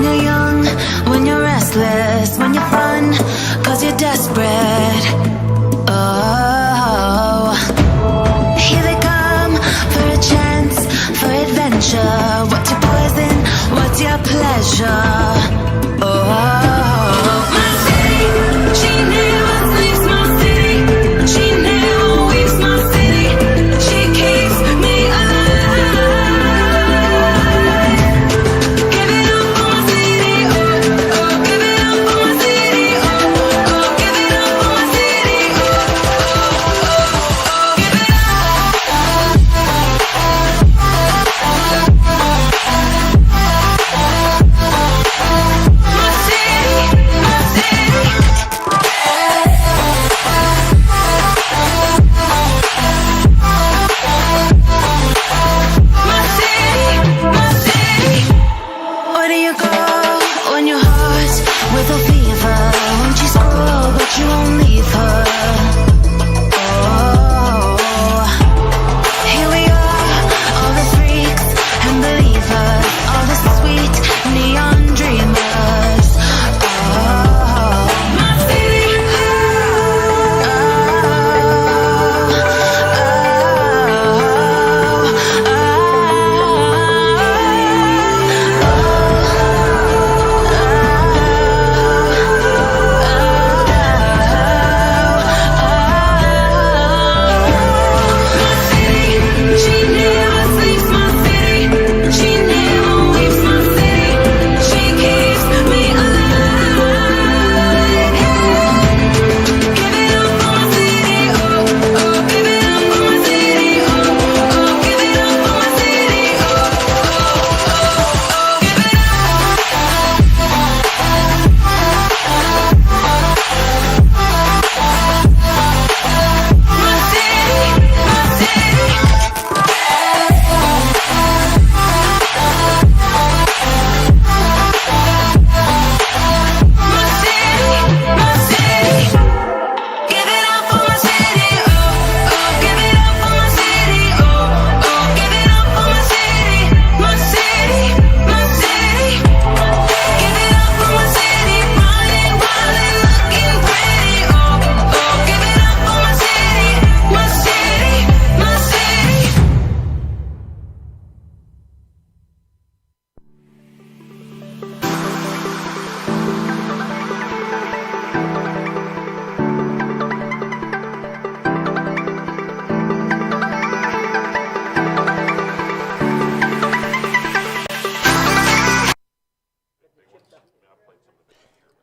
When you're young, when you're restless, when you're fun, cause you're desperate. Oh, here they come for a chance, for adventure. What's your poison? What's your pleasure? Oh, my city, she never sleeps. My city, she never weeps. My city, she keeps me alive. Give it up for my city, oh, oh. Give it up for my city, oh, oh. Give it up for my city, oh, oh, oh. Give it where do you go when your heart's with a fever? When she's cruel but you won't leave her. Oh, here we are, all the freaks and believers, all the sweet neon dreamers. Oh, my city, she never sleeps. My city, she never weeps. My city, she keeps me alive. Give it up for my city, oh, oh. Give it up for my city, oh, oh. Give it up for my city, oh, oh, oh. Give it my city, my city. My city, my city. Give it up for my city, oh, oh. Give it up for my city, oh, oh. Give it up for my city, my city, my city. Give it up for my city, running wild and looking pretty, oh, oh. Give it up for my city, my city, my city.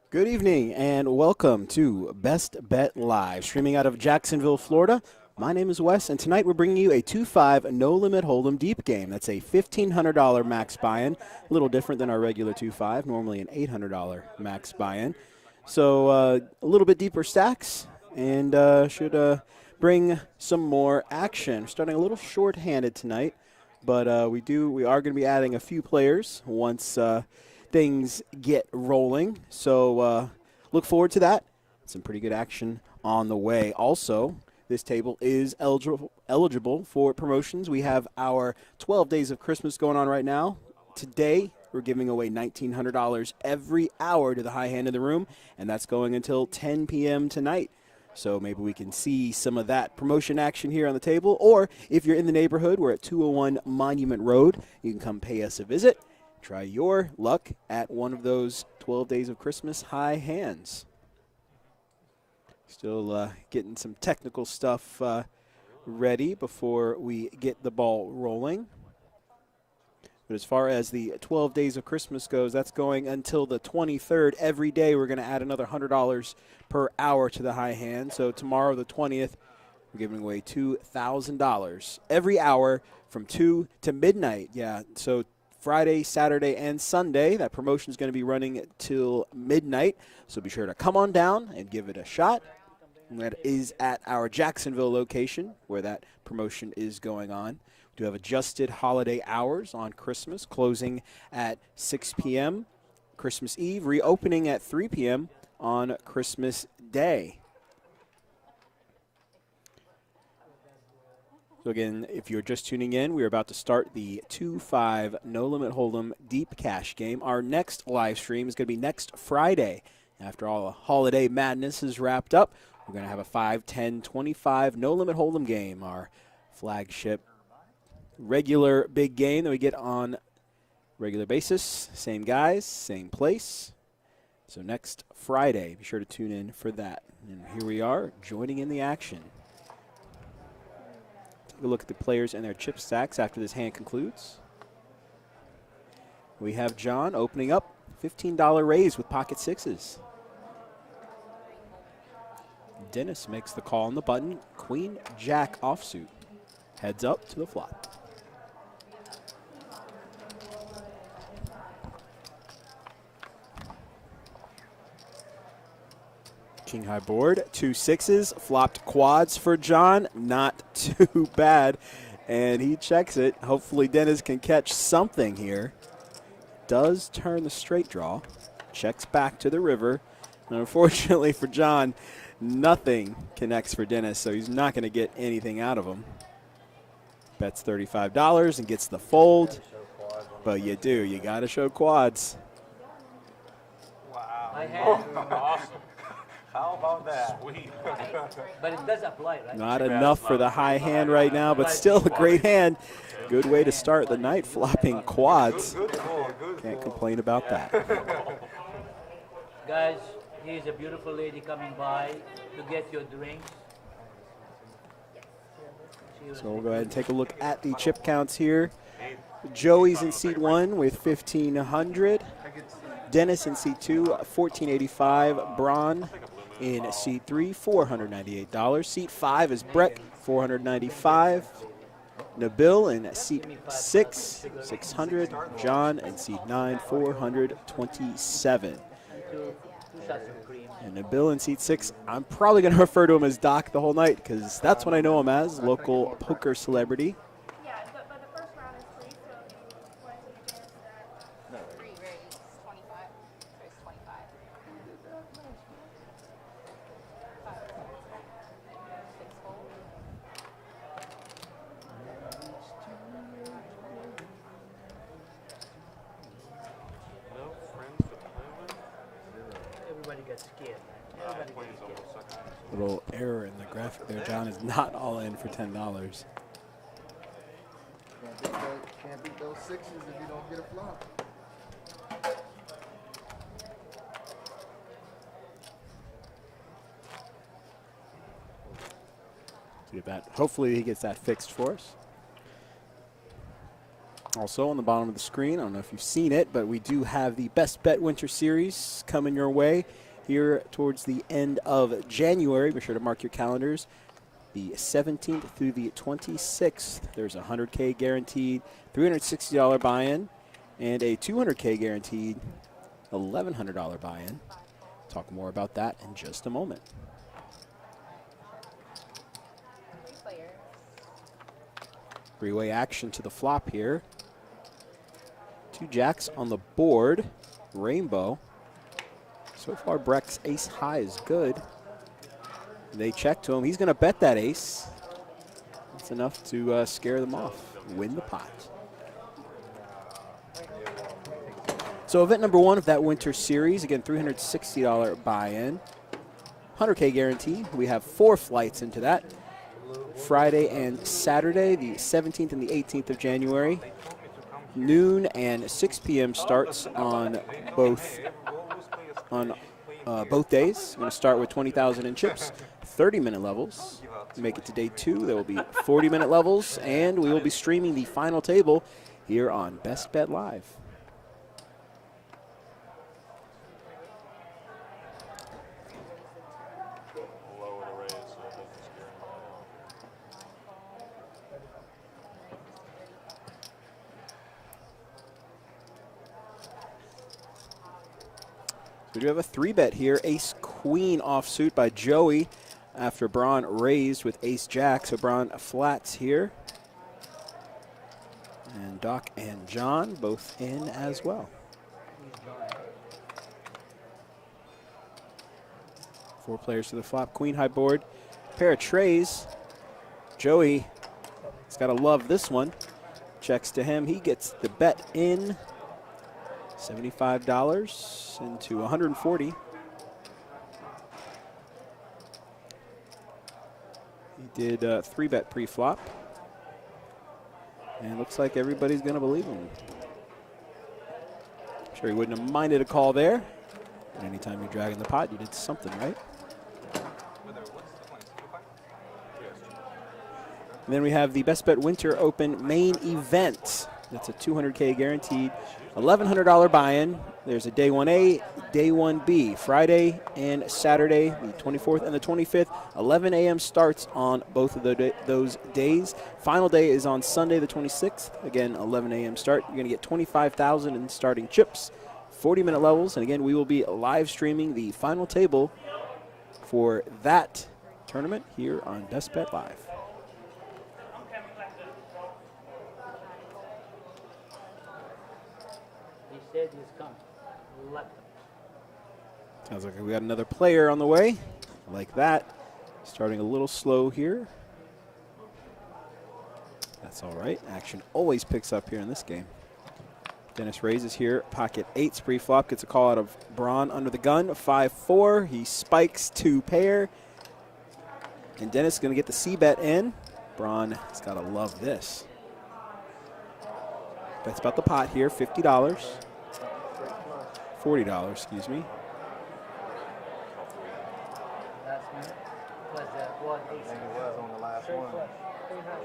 Good evening and welcome to Best Bet Live, streaming out of Jacksonville, Florida. My name is Wes, and tonight we're bringing you a 2-5 no-limit hold'em deep game. That's a $1,500 max buy-in, a little different than our regular 2-5, normally an $800 max buy-in. So a little bit deeper stacks and should bring some more action. Starting a little short-handed tonight, but we are going to be adding a few players once things get rolling. So look forward to that. Some pretty good action on the way. Also, this table is eligible for promotions. We have our 12 Days of Christmas going on right now. Today, we're giving away $1,900 every hour to the high hand in the room, and that's going until 10 p.m. tonight. So maybe we can see some of that promotion action here on the table. Or if you're in the neighborhood, we're at 201 Monument Road. You can come pay us a visit. Try your luck at one of those 12 Days of Christmas high hands. Still getting some technical stuff ready before we get the ball rolling. But as far as the 12 Days of Christmas goes, that's going until the 23rd. Every day we're going to add another $100 per hour to the high hand. So tomorrow, the 20th, we're giving away $2,000 every hour from 2 to midnight. Yeah, so Friday, Saturday, and Sunday. That promotion is going to be running till midnight, so be sure to come on down and give it a shot. And that is at our Jacksonville location where that promotion is going on. We do have adjusted holiday hours on Christmas, closing at 6 p.m. Christmas Eve, reopening at 3 p.m. on Christmas Day. So again, if you're just tuning in, we're about to start the 2-5 No Limit Hold'em Deep Cash game. Our next live stream is going to be next Friday. After all the holiday madness is wrapped up, we're going to have a 5, 10, 25 No Limit Hold'em game, our flagship regular big game that we get on regular basis. Same guys, same place. So next Friday, be sure to tune in for that. And here we are, joining in the action. Take a look at the players and their chip stacks after this hand concludes. We have John opening up, $15 raise with pocket sixes. Dennis makes the call on the button, Queen Jack offsuit. Heads up to the flop. King high board, 2 sixes, flopped quads for John, not too bad, and he checks it. Hopefully Dennis can catch something here. Does turn the straight draw, checks back to the river, and unfortunately for John, nothing connects for Dennis, so he's not going to get anything out of him. Bets $35 and gets the fold, but you do, you got to show quads. Wow. Awesome. How about that? Sweet. But it does apply, right? Not enough for the high hand right now, but still a great hand. Good way to start the night, flopping quads. Can't complain about that. Guys, here's a beautiful lady coming by to get your drinks. So we'll go ahead and take a look at the chip counts here. Joey's in seat 1 with 1,500. Dennis in seat 2, 1,485. Braun in seat 3, $498. Seat 5 is Breck, $495. Nabil in seat 6, $600. John in seat 9, $427. And Nabil in seat 6, I'm probably going to refer to him as Doc the whole night because that's what I know him as, local poker celebrity. Yeah, but the first round is free, so if you want to advance that. Free raise, 25. Raise 25. Six fold. No friends to play with? Everybody gets scared, man. Everybody gets scared. Little error in the graphic there. John is not all in for $10. Can't beat those sixes if you don't get a flop. Get that. Hopefully he gets that fixed for us. Also on the bottom of the screen, I don't know if you've seen it, but we do have the Best Bet Winter Series coming your way here towards the end of January. Be sure to mark your calendars. The 17th through the 26th, there's a $100K guaranteed, $360 buy-in, and a $200K guaranteed $1,100 buy-in. Talk more about that in just a moment. Three-way action to the flop here. 2 jacks on the board. Rainbow. So far, Breck's ace high is good. They check to him. He's going to bet that ace. That's enough to scare them off. Win the pot. So event number 1 of that winter series. Again, $360 buy-in. 100K guarantee. We have 4 flights into that. Friday and Saturday, the 17th and the 18th of January. Noon and 6 p.m. starts on both days. I'm going to start with 20,000 in chips, 30-minute levels. Make it to day 2. There will be 40-minute levels, and we will be streaming the final table here on Best Bet Live. We do have a 3-bet here. Ace-Queen offsuit by Joey after Braun raised with Ace-Jack. So Braun flats here. And Doc and John both in as well. 4 players to the flop. Queen high board. Pair of trays. Joey He's got to love this one. Checks to him. He gets the bet in. $75 into 140. He did 3-bet pre-flop. And looks like everybody's going to believe him. Sure he wouldn't have minded a call there. And anytime you're dragging the pot, you did something right. And then we have the Best Bet Winter Open main event. That's a $200K guaranteed, $1,100 buy-in. There's a day 1A, day 1B, Friday and Saturday, the 24th and the 25th. 11 a.m. starts on both of those days. Final day is on Sunday, the 26th. Again, 11 a.m. start. You're going to get $25,000 in starting chips, 40-minute levels. And again, we will be live streaming the final table for that tournament here on Best Bet Live. He said he's coming. Let him. Sounds like we got another player on the way. Like that. Starting a little slow here. That's all right. Action always picks up here in this game. Dennis raises here. Pocket 8 pre-flop. Gets a call out of Braun under the gun. 5-4. He spikes 2 pair. And Dennis is going to get the C-bet in. Braun has got to love this. Bets about the pot here. $50. $40, excuse me. Last minute was that one I ace. think it was on the last Straight one. flush.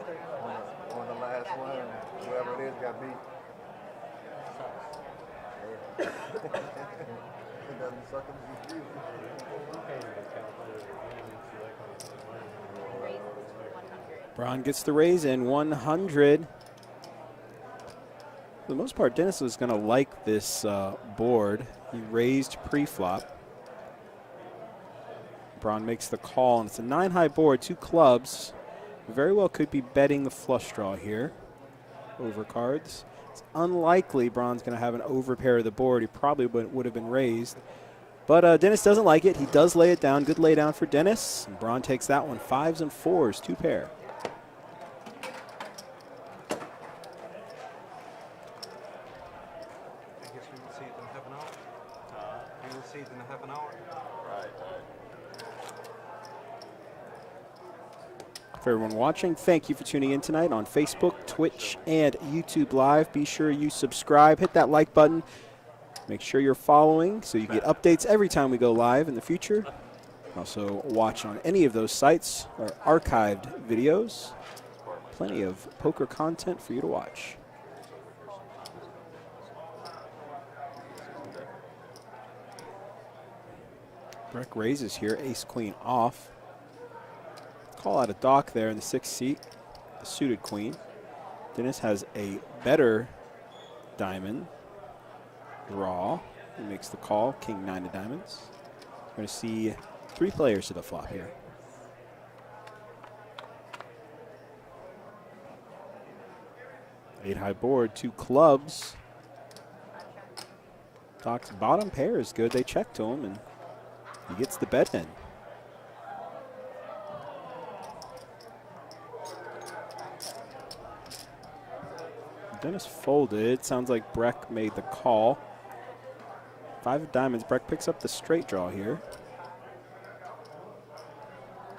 Straight flush. On the last one, whoever it is got beat. It doesn't suck him as he feels. Braun gets the raise in 100. For the most part, Dennis was going to like this board. He raised pre-flop. Braun makes the call, and it's a 9-high board, 2 clubs. Very well could be betting the flush draw here. Over cards. It's unlikely Braun's going to have an overpair of the board. He probably would have been raised. But Dennis doesn't like it. He does lay it down. Good lay down for Dennis. And Braun takes that one. 5s and 4s, 2 pair. I guess we will see it in half an hour. We will see it in a half an hour. For everyone watching, thank you for tuning in tonight on Facebook, Twitch, and YouTube Live. Be sure you subscribe, hit that like button. Make sure you're following so you get updates every time we go live in the future. Also watch on any of those sites or archived videos. Plenty of poker content for you to watch. Breck raises here, ace-queen off. Call out a dock there in the 6th seat, the suited queen. Dennis has a better diamond draw. He makes the call, king 9 of diamonds. We're going to see 3 players to the flop here. Eight-high board, 2 clubs. Dock's bottom pair is good. They check to him, and he gets the bet in. Dennis folded. Sounds like Breck made the call. 5 of diamonds. Breck picks up the straight draw here.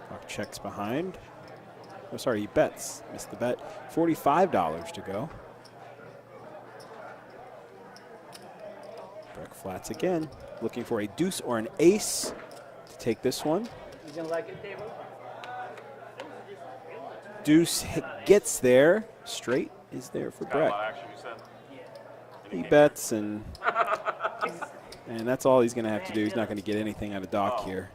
Dock checks behind. Oh, sorry, he bets. Missed the bet. $45 to go. Breck flats again. Looking for a deuce or an ace to take this one. You don't like it, David? Deuce gets there. Straight is there for Breck. He bets, and that's all he's going to have to do. He's not going to get anything out of Doc here.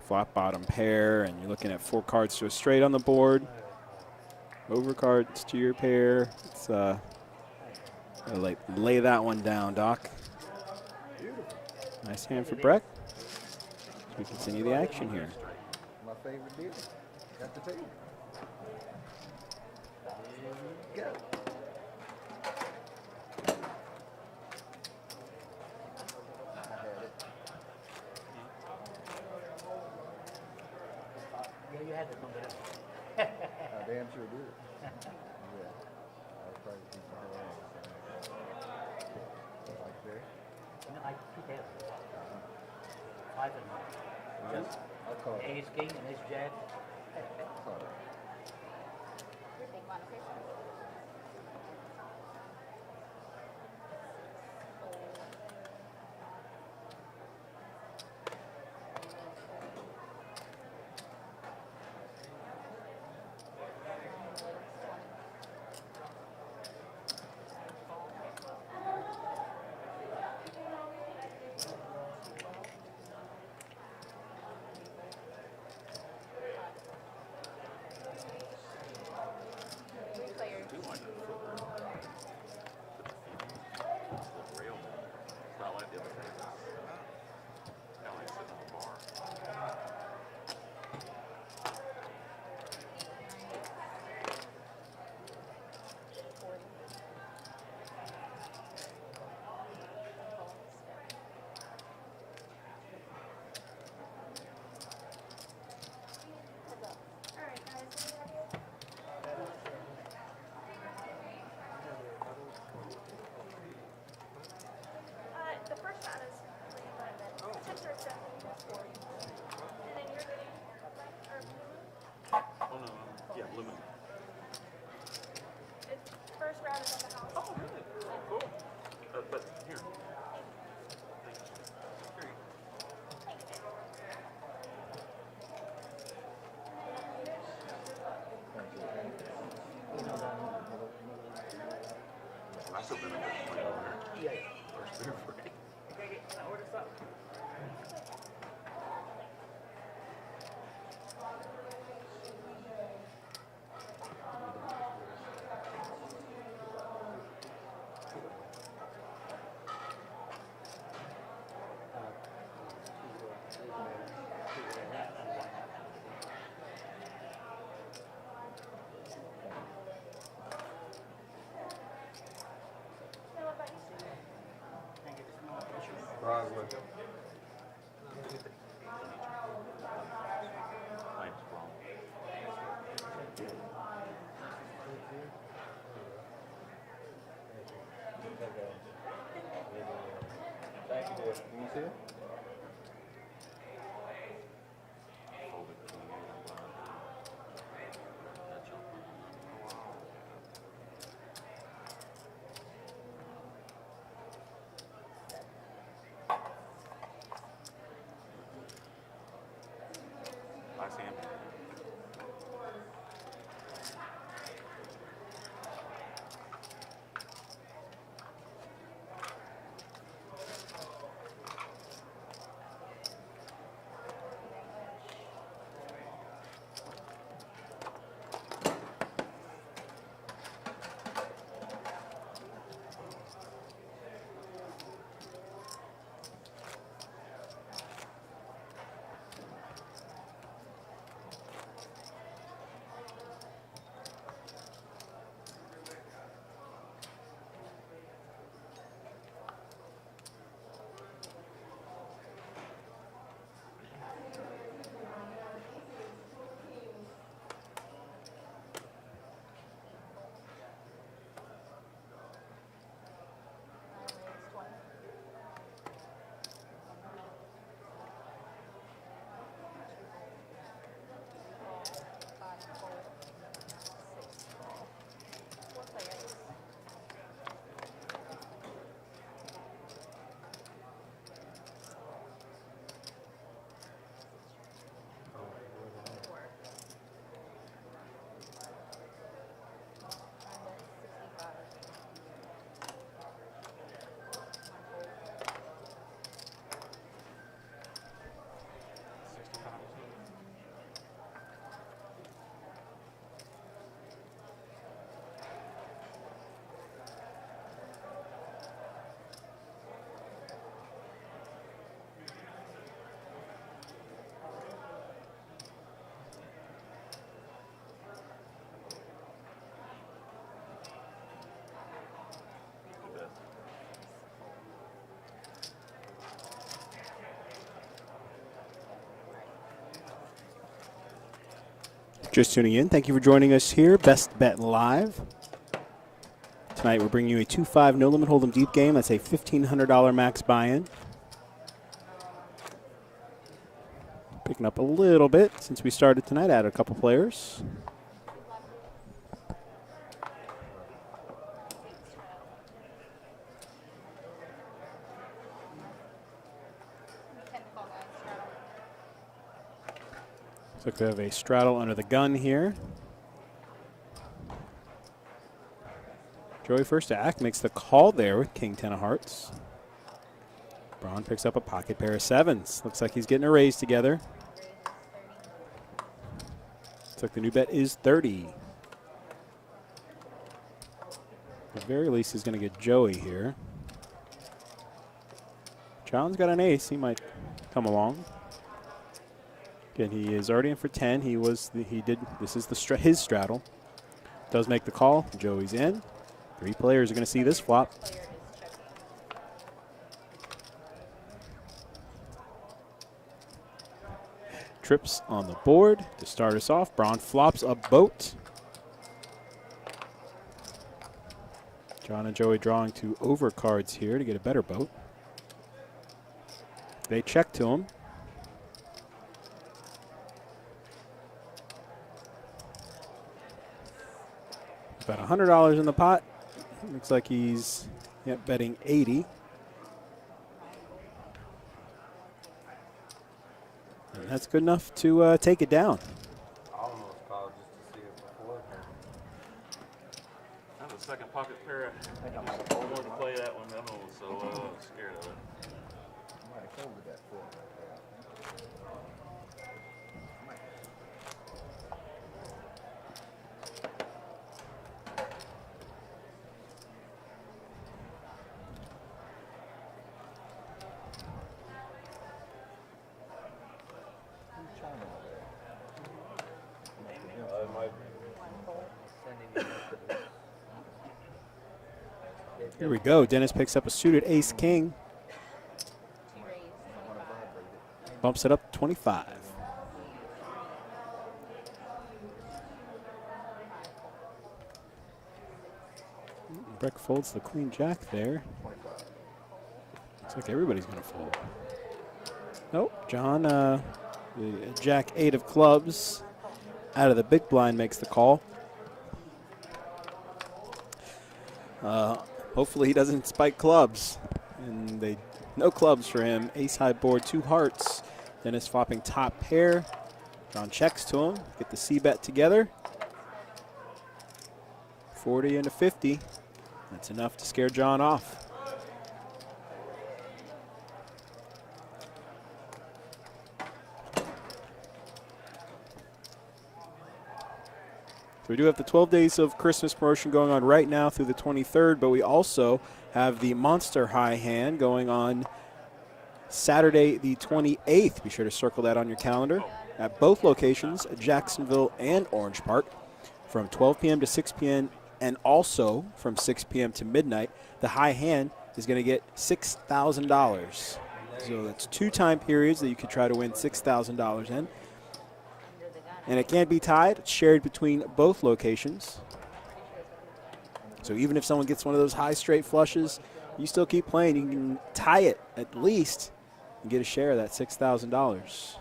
Flat bottom pair, and you're looking at 4 cards to a straight on the board. Over cards to your pair. It's lay that one down, Doc. Nice hand for Breck. We continue the action here. My favorite deal. Got the table. Here we go. Yeah, you had to come with it. I damn sure did. Yeah. I was probably keep my hands. Like there. No, I keep that. 5 and 1. Yes. I'll call it. Ace king and ace jack. Call it. Your big one, okay? Players. do like the footwork. The rail. It's not like the other thing. Kind of like sitting on a bar. All right, guys. The first round is 3 minutes. 10 or 7 is 40. And then you're getting red or blue. Oh no, yeah, blue moon. It's first round is on the house. Oh really? Oh cool. But here. Thank you. Here you Thanks, babe. go. I still been under 20 over there. Yeah. First beer free. Okay, now order something. Now, what about you? Can I get this small tissue? Broadway. Thanks, Ron. Thank you, dear. Can you see it? Fold it between you and that jump. I see him. Just tuning in, thank you for joining us here, Best Bet Live. Tonight we're bringing you a 2-5 no limit hold'em deep game. That's a $1,500 max buy-in. Picking up a little bit since we started tonight. Added a couple players. Looks like we have a straddle under the gun here. Joey first to act, makes the call there with King 10 of hearts. Braun picks up a pocket pair of sevens. Looks like he's getting a raise together. Looks like the new bet is 30. At the very least, he's going to get Joey here. John's got an ace. He might come along. Again, he is already in for 10. This is his straddle. Does make the call. Joey's in. 3 players are going to see this flop. Trips on the board to start us off. Braun flops a boat. John and Joey drawing 2 overcards here to get a better boat. They check to him. About $100 in the pot. Looks like he's betting 80. And that's good enough to take it down. I almost called just to see it before. I have a second pocket pair. I wanted to play that one. I'm so scared of it. I might have folded that 4 right there. Here we go. Dennis picks up a suited ace-king. Bumps it up 25. Breck folds the queen-jack there. Looks like everybody's going to fold. Nope. John, the jack-8 of clubs out of the big blind makes the call. Hopefully he doesn't spike clubs. And no clubs for him. Ace high board, 2 hearts. Dennis flopping top pair. John checks to him. Get the C-bet together. 40 into 50. That's enough to scare John off. So we do have the 12 days of Christmas promotion going on right now through the 23rd, but we also have the Monster High hand going on Saturday the 28th. Be sure to circle that on your calendar at both locations, Jacksonville and Orange Park, from 12 p.m. to 6 p.m. and also from 6 p.m. to midnight. The high hand is going to get $6,000. So that's 2 time periods that you could try to win $6,000 in. And it can't be tied. It's shared between both locations. So even if someone gets one of those high straight flushes, you still keep playing. You can tie it at least and get a share of that $6,000.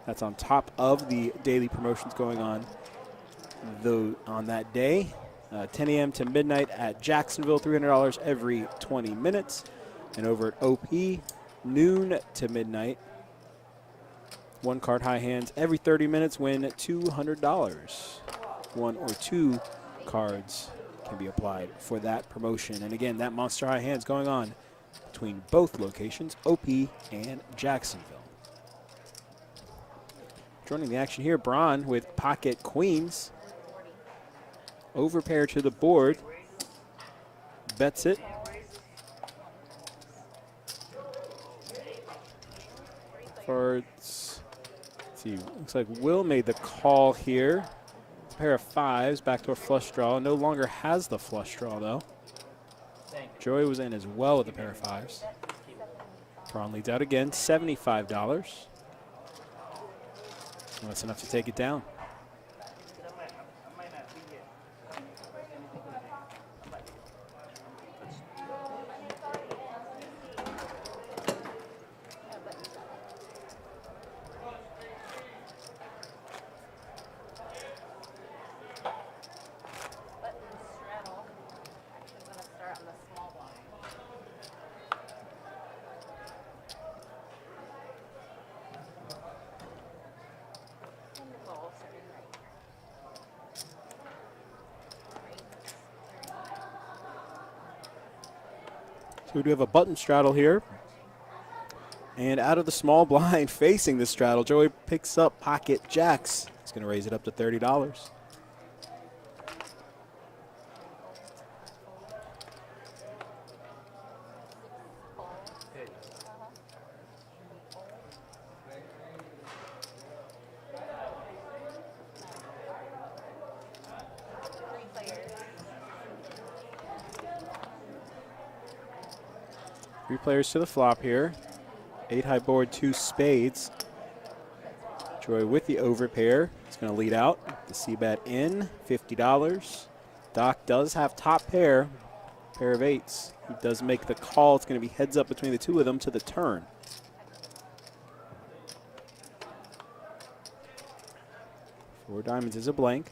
That's on top of the daily promotions going on on that day. 10 a.m. to midnight at Jacksonville, $300 every 20 minutes. And over at OP, noon to midnight, 1 card high hands every 30 minutes win $200. 1 or 2 cards can be applied for that promotion. And again, that Monster High hands going on between both locations, OP and Jacksonville. Joining the action here, Braun with pocket queens. Overpair to the board. Bets it. Let's see, looks like Will made the call here. Pair of 5s, backdoor flush draw. No longer has the flush draw though. Joey was in as well with a pair of 5s. Braun leads out again, $75. That's enough to take it down. So we do have a button straddle here. And out of the small blind facing the straddle, Joey picks up pocket jacks. He's going to raise it up to $30. Three players to the flop here. 8 high board, 2 spades. Joey with the overpair. He's going to lead out. The C-bet in, $50. Doc does have top pair of 8s. He does make the call. It's going to be heads up between the two of them to the turn. Four diamonds is a blank.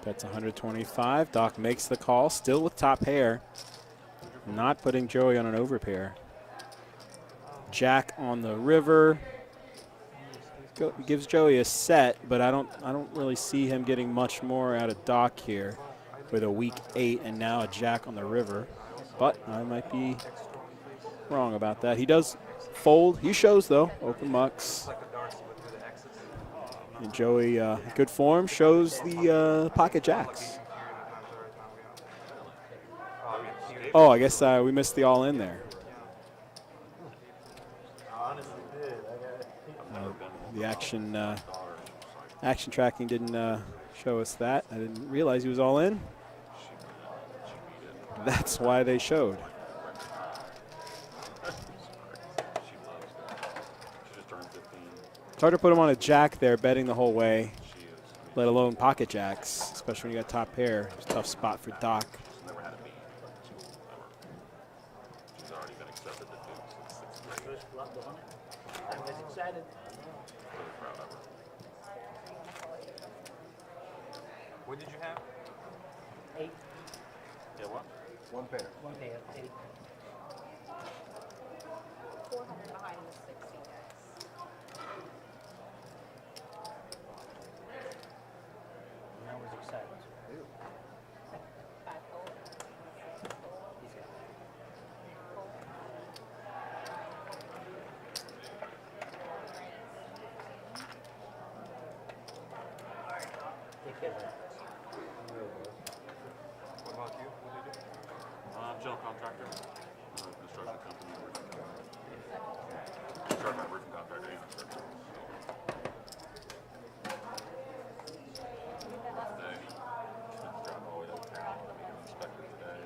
That's 125. Doc makes the call, still with top pair. Not putting Joey on an overpair. Jack on the river. Gives Joey a set, but I don't really see him getting much more out of Doc here with a weak 8 and now a jack on the river. But I might be wrong about that. He does fold. He shows though. Open mucks. And Joey, good form, shows the pocket jacks. Oh, I guess we missed the all in there. The action tracking didn't show us that. I didn't realize he was all in. That's why they showed. It's hard to put him on a jack there, betting the whole way, let alone pocket jacks, especially when you got top pair. It's a tough spot for Doc. I'm excited. What did you have? 8. Yeah, what? One pair. One pair, 8. 400 behind the 60 guys. I was excited. Five gold. Take care of that. What about you? What do you do? General contractor. Construction company. Roofing company. Started my roofing contractor. Yeah, today. Drive all the way uptown. Inspector today.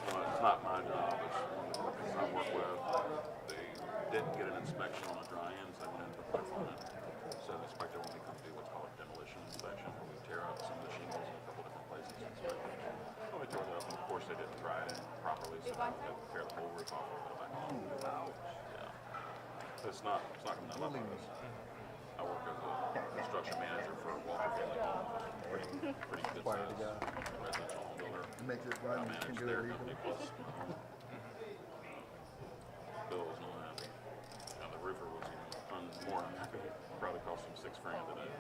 Well, it's not my job. It's one of the companies I work with. They didn't get an inspection on a dry end, so I went in to prep on it. So the inspector wanted me to come do what's called a demolition inspection, where we tear up some of the shingles in a couple different places. So we tore it up, and of course they didn't dry it in properly, so we had to tear the whole roof off and put it back on. Yeah. So it's not coming out like this. I work as a construction manager for Walker Family Home. Pretty good size residential home builder. It makes it fun. You can do it legally. Bill was not happy. Now the roofer was even more unhappy. Probably cost him $6 grand today.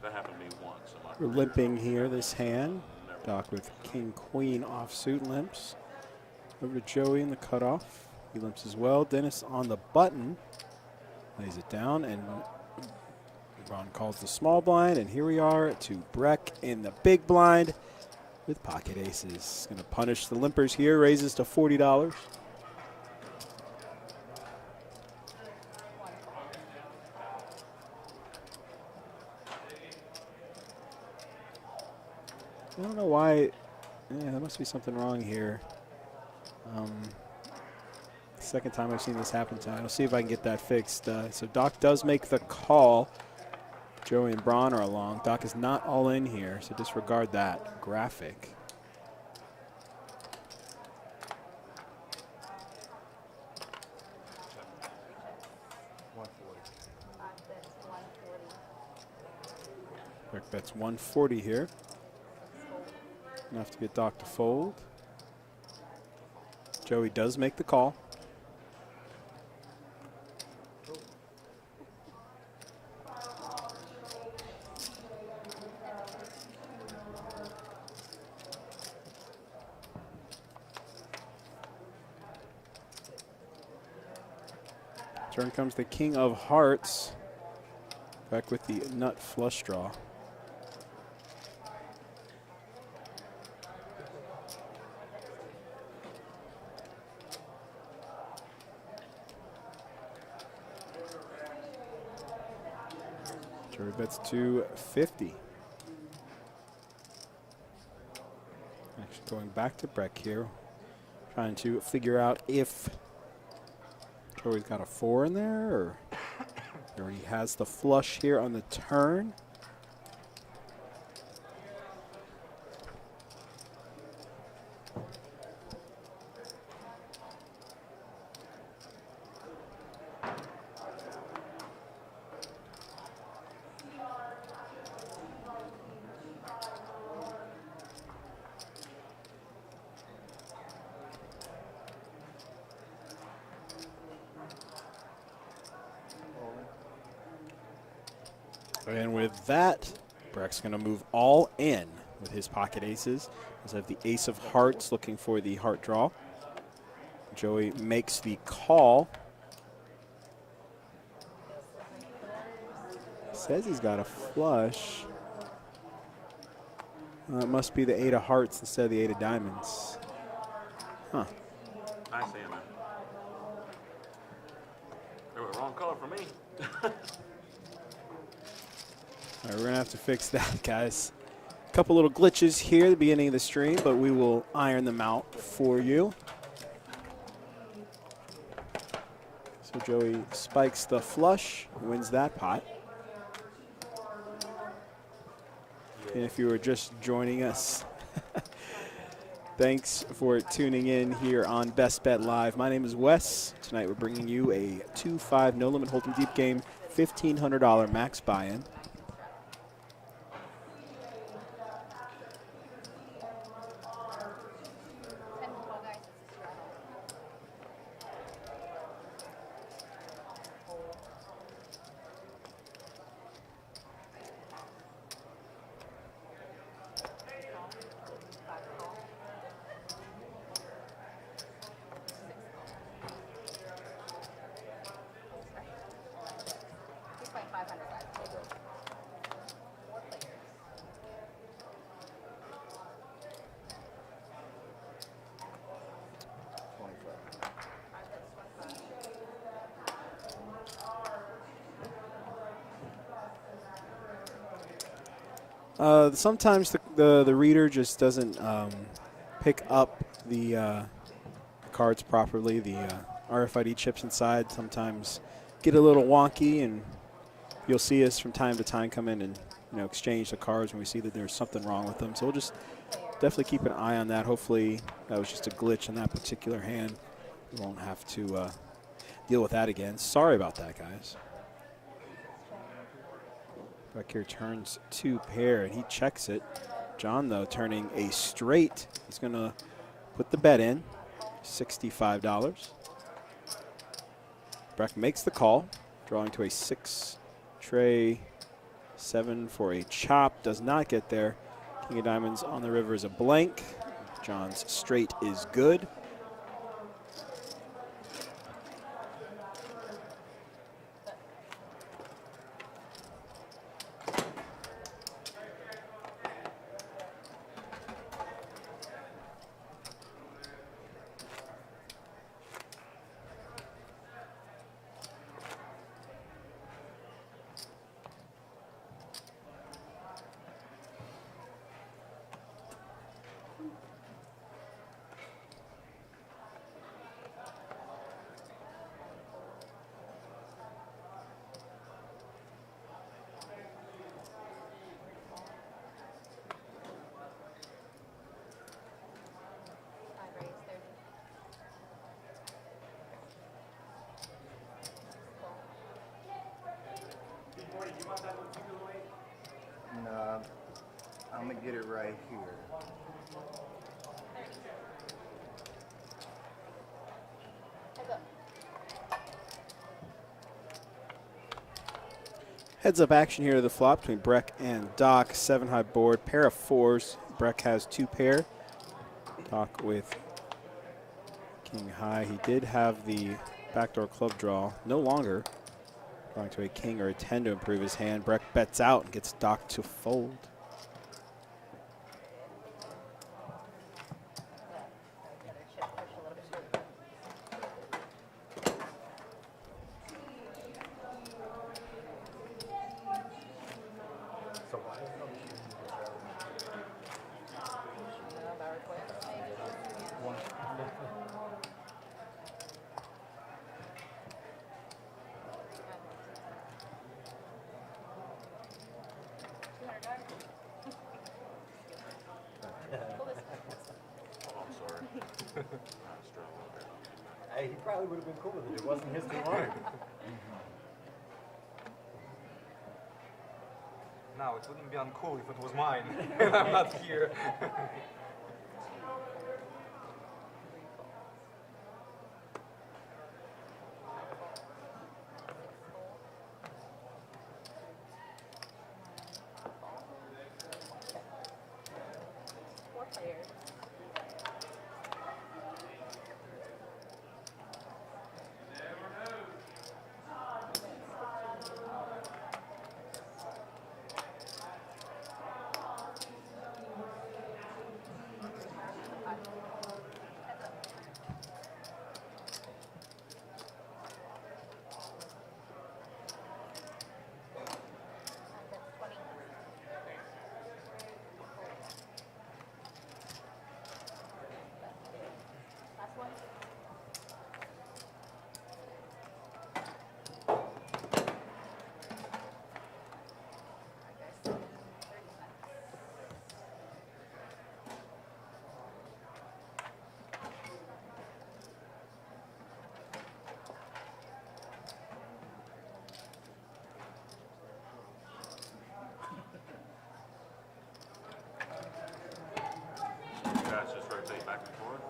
That happened to me once in my We're career. limping here this hand. Doc with king, queen offsuit limps. Over to Joey in the cutoff. He limps as well. Dennis on the button. Lays it down, and Ron calls the small blind, and here we are to Breck in the big blind with pocket aces. Going to punish the limpers here, raises to $40. I don't know why. Yeah, there must be something wrong here. Second time I've seen this happen tonight. I'll see if I can get that fixed. So Doc does make the call. Joey and Braun are along. Doc is not all in here, so disregard that graphic. They're Bets 140 here. Enough to get Doc to fold. Joey does make the call. Turn comes the king of hearts. Back with the nut flush draw. Joey bets 250. Actually going back to Breck here. Trying to figure out if Joey's got a 4 in there, or he already has the flush here on the turn. And with that, Breck's going to move all in with his pocket aces. He's have the ace of hearts looking for the heart draw. Joey makes the call. Says he's got a flush. It must be the 8 of hearts instead of the 8 of diamonds. Huh. Nice hand, man. They were wrong color for me. All right, we're going to have to fix that, guys. A couple little glitches here at the beginning of the stream, but we will iron them out for you. So Joey spikes the flush, wins that pot. And if you were just joining us, thanks for tuning in here on Best Bet Live. My name is Wes. Tonight we're bringing you a 2-5 no limit hold'em deep game, $1,500 max buy-in. Sometimes the reader just doesn't pick up the cards properly. The RFID chips inside sometimes get a little wonky, and you'll see us from time to time come in and exchange the cards when we see that there's something wrong with them. So we'll just definitely keep an eye on that. Hopefully that was just a glitch in that particular hand. We won't have to deal with that again. Sorry about that, guys. Back here turns 2 pair, and he checks it. John, though, turning a straight. He's going to put the bet in, $65. Breck makes the call, drawing to a 6 tray, 7 for a chop. Does not get there. King of diamonds on the river is a blank. John's straight is good. Heads up action here to the flop between Breck and Doc. 7-high board, pair of 4s. Breck has 2 pair. Doc with king high. He did have the backdoor club draw. No longer. Going to a king or a 10 to improve his hand. Breck bets out and gets Doc to fold. Oh, I'm sorry. I struggle a bit. Hey, he probably would have been cool with it. It wasn't his to learn. Now, it wouldn't be uncool if it was mine, and I'm not here. Guys just rotate back and forth.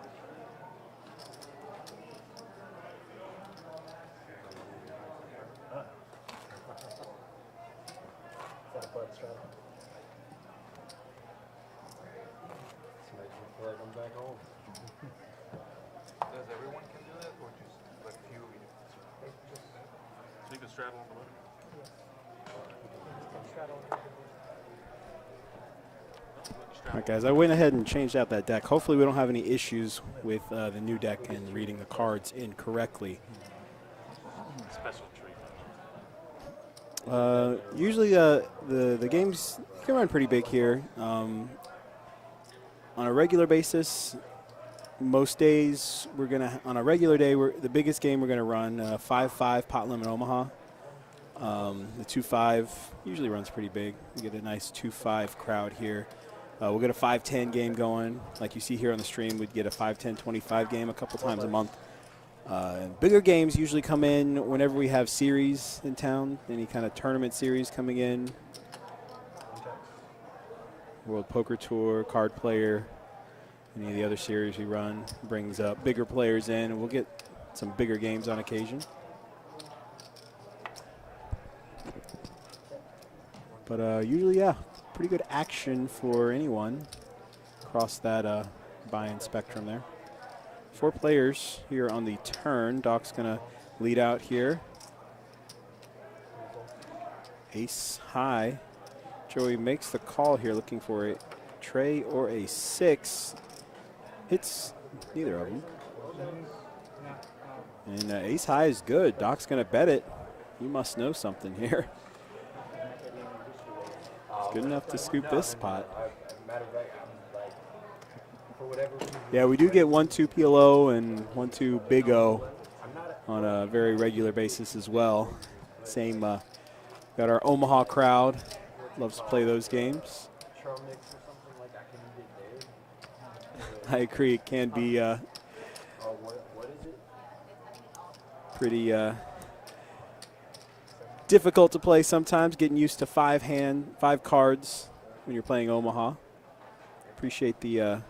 Is that a bud straddle? This makes me feel like I'm back home. Does everyone can do that, or just like few of you? So you can straddle on the button. All right, guys, I went ahead and changed out that deck. Hopefully we don't have any issues with the new deck and reading the cards incorrectly. Special treatment. Usually the games can run pretty big here. On a regular basis, most days we're gonna, on a regular day, the biggest game we're gonna run 5-5 pot limit Omaha. The 2-5 usually runs pretty big. We get a nice 2-5 crowd here. We'll get a 5-10 game going. Like you see here on the stream, we'd get a 5-10-25 game a couple times a month. Bigger games usually come in whenever we have series in town, any kind of tournament series coming in. World Poker Tour, Card Player, any of the other series we run brings up bigger players in, and we'll get some bigger games on occasion. But usually, yeah, pretty good action for anyone across that buy-in spectrum there. 4 players here on the turn. Doc's going to lead out here. Ace high. Joey makes the call here looking for a tray or a 6. Hits neither of them. And ace high is good. Doc's going to bet it. He must know something here. It's good enough to scoop this spot. Yeah, we do get 1-2 PLO and 1-2 Big O on a very regular basis as well. Same, got our Omaha crowd. Loves to play those games. I agree, it can be pretty difficult to play sometimes, getting used to 5 cards when you're playing Omaha. Appreciate the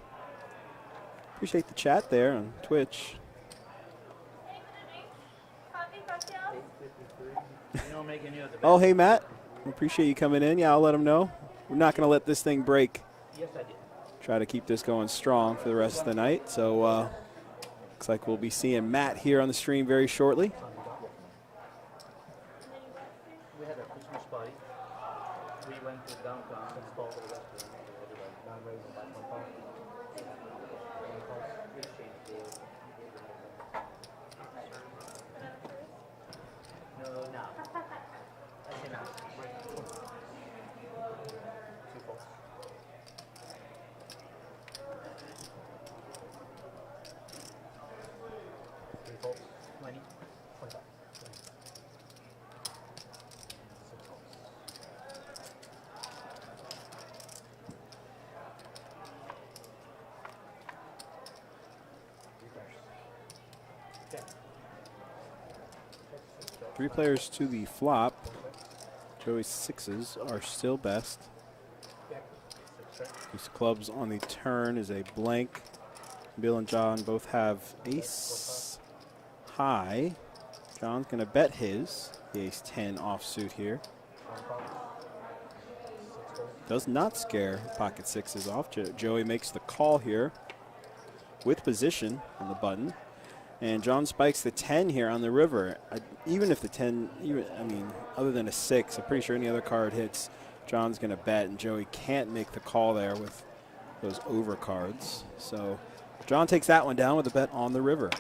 chat there on Twitch. Coffee, cocktail? You don't make any of the Oh, hey Matt, Appreciate you coming in. Yeah, I'll let them know. We're not going to let this thing break. Yes, I did. Try to keep this going strong for the rest of the night. So looks like we'll be seeing Matt here on the stream very shortly. We had a Christmas party. We went to downtown and stalled at a restaurant. No, now. I say now. Two folks. Three folks. 20. 25. 6 folks. Okay. 3 players to the flop. Joey's 6s are still best. Ace of clubs on the turn is a blank. Bill and John both have ace high. John's going to bet his. The ace 10 offsuit here. Does not scare pocket 6s off. Joey makes the call here with position on the button. And John spikes the 10 here on the river. Even if the 10, other than a 6, I'm pretty sure any other card hits, John's going to bet, and Joey can't make the call there with those over cards. So John takes that one down with a bet on the river.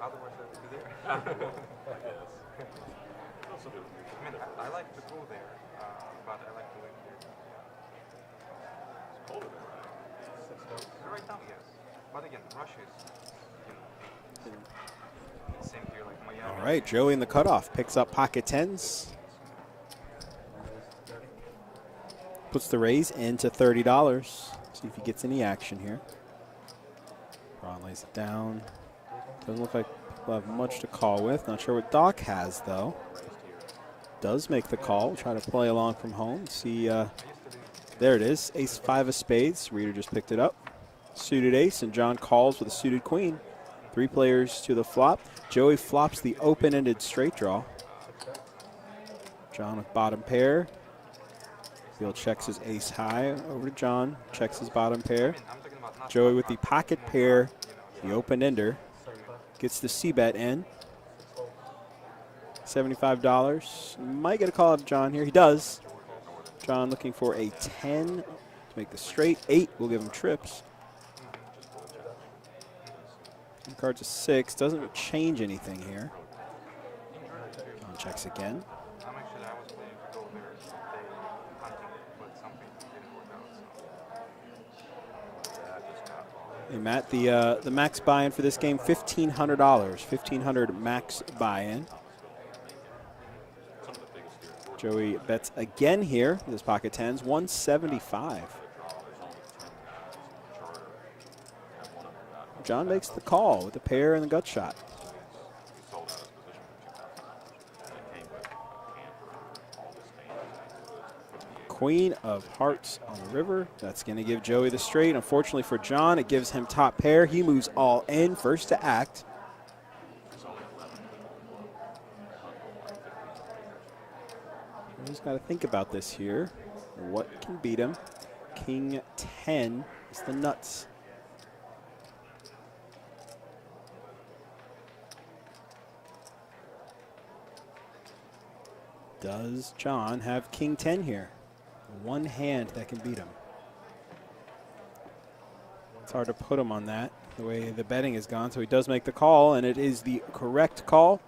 Otherwise, I would be there. I mean, I like to go there, but I like to live here. It's colder there, right? Right now, yes. But again, Russia is, same here, like Miami. All right, Joey in the cutoff picks up pocket 10s. Puts the raise into $30. See if he gets any action here. Ron lays it down. Doesn't look like people have much to call with. Not sure what Doc has, though. Does make the call. Try to play along from home. See, there it is. Ace 5 of spades. Reader just picked it up. Suited ace, and John calls with a suited queen. 3 players to the flop. Joey flops the open-ended straight draw. John with bottom pair. Bill checks his ace high over to John. Checks his bottom pair. Joey with the pocket pair, the open-ender. Gets the C-bet in. $75. Might get a call out of John here. He does. John looking for a 10 to make the straight. 8 will give him trips. The card's a 6. Doesn't change anything here. John checks again. I was planning to go there someday hunting, but something didn't work out. Hey Matt, the max buy-in for this game, $1,500. $1,500 max buy-in. Joey bets again here with his pocket 10s, 175. John makes the call with the pair and the gut shot. Queen of hearts on the river. That's going to give Joey the straight. Unfortunately for John, it gives him top pair. He moves all in, first to act. He's got to think about this here. What can beat him? King 10 is the nuts. Does John have King 10 here? One hand that can beat him. It's hard to put him on that, the way the betting has gone. So he does make the call, and it is the correct call.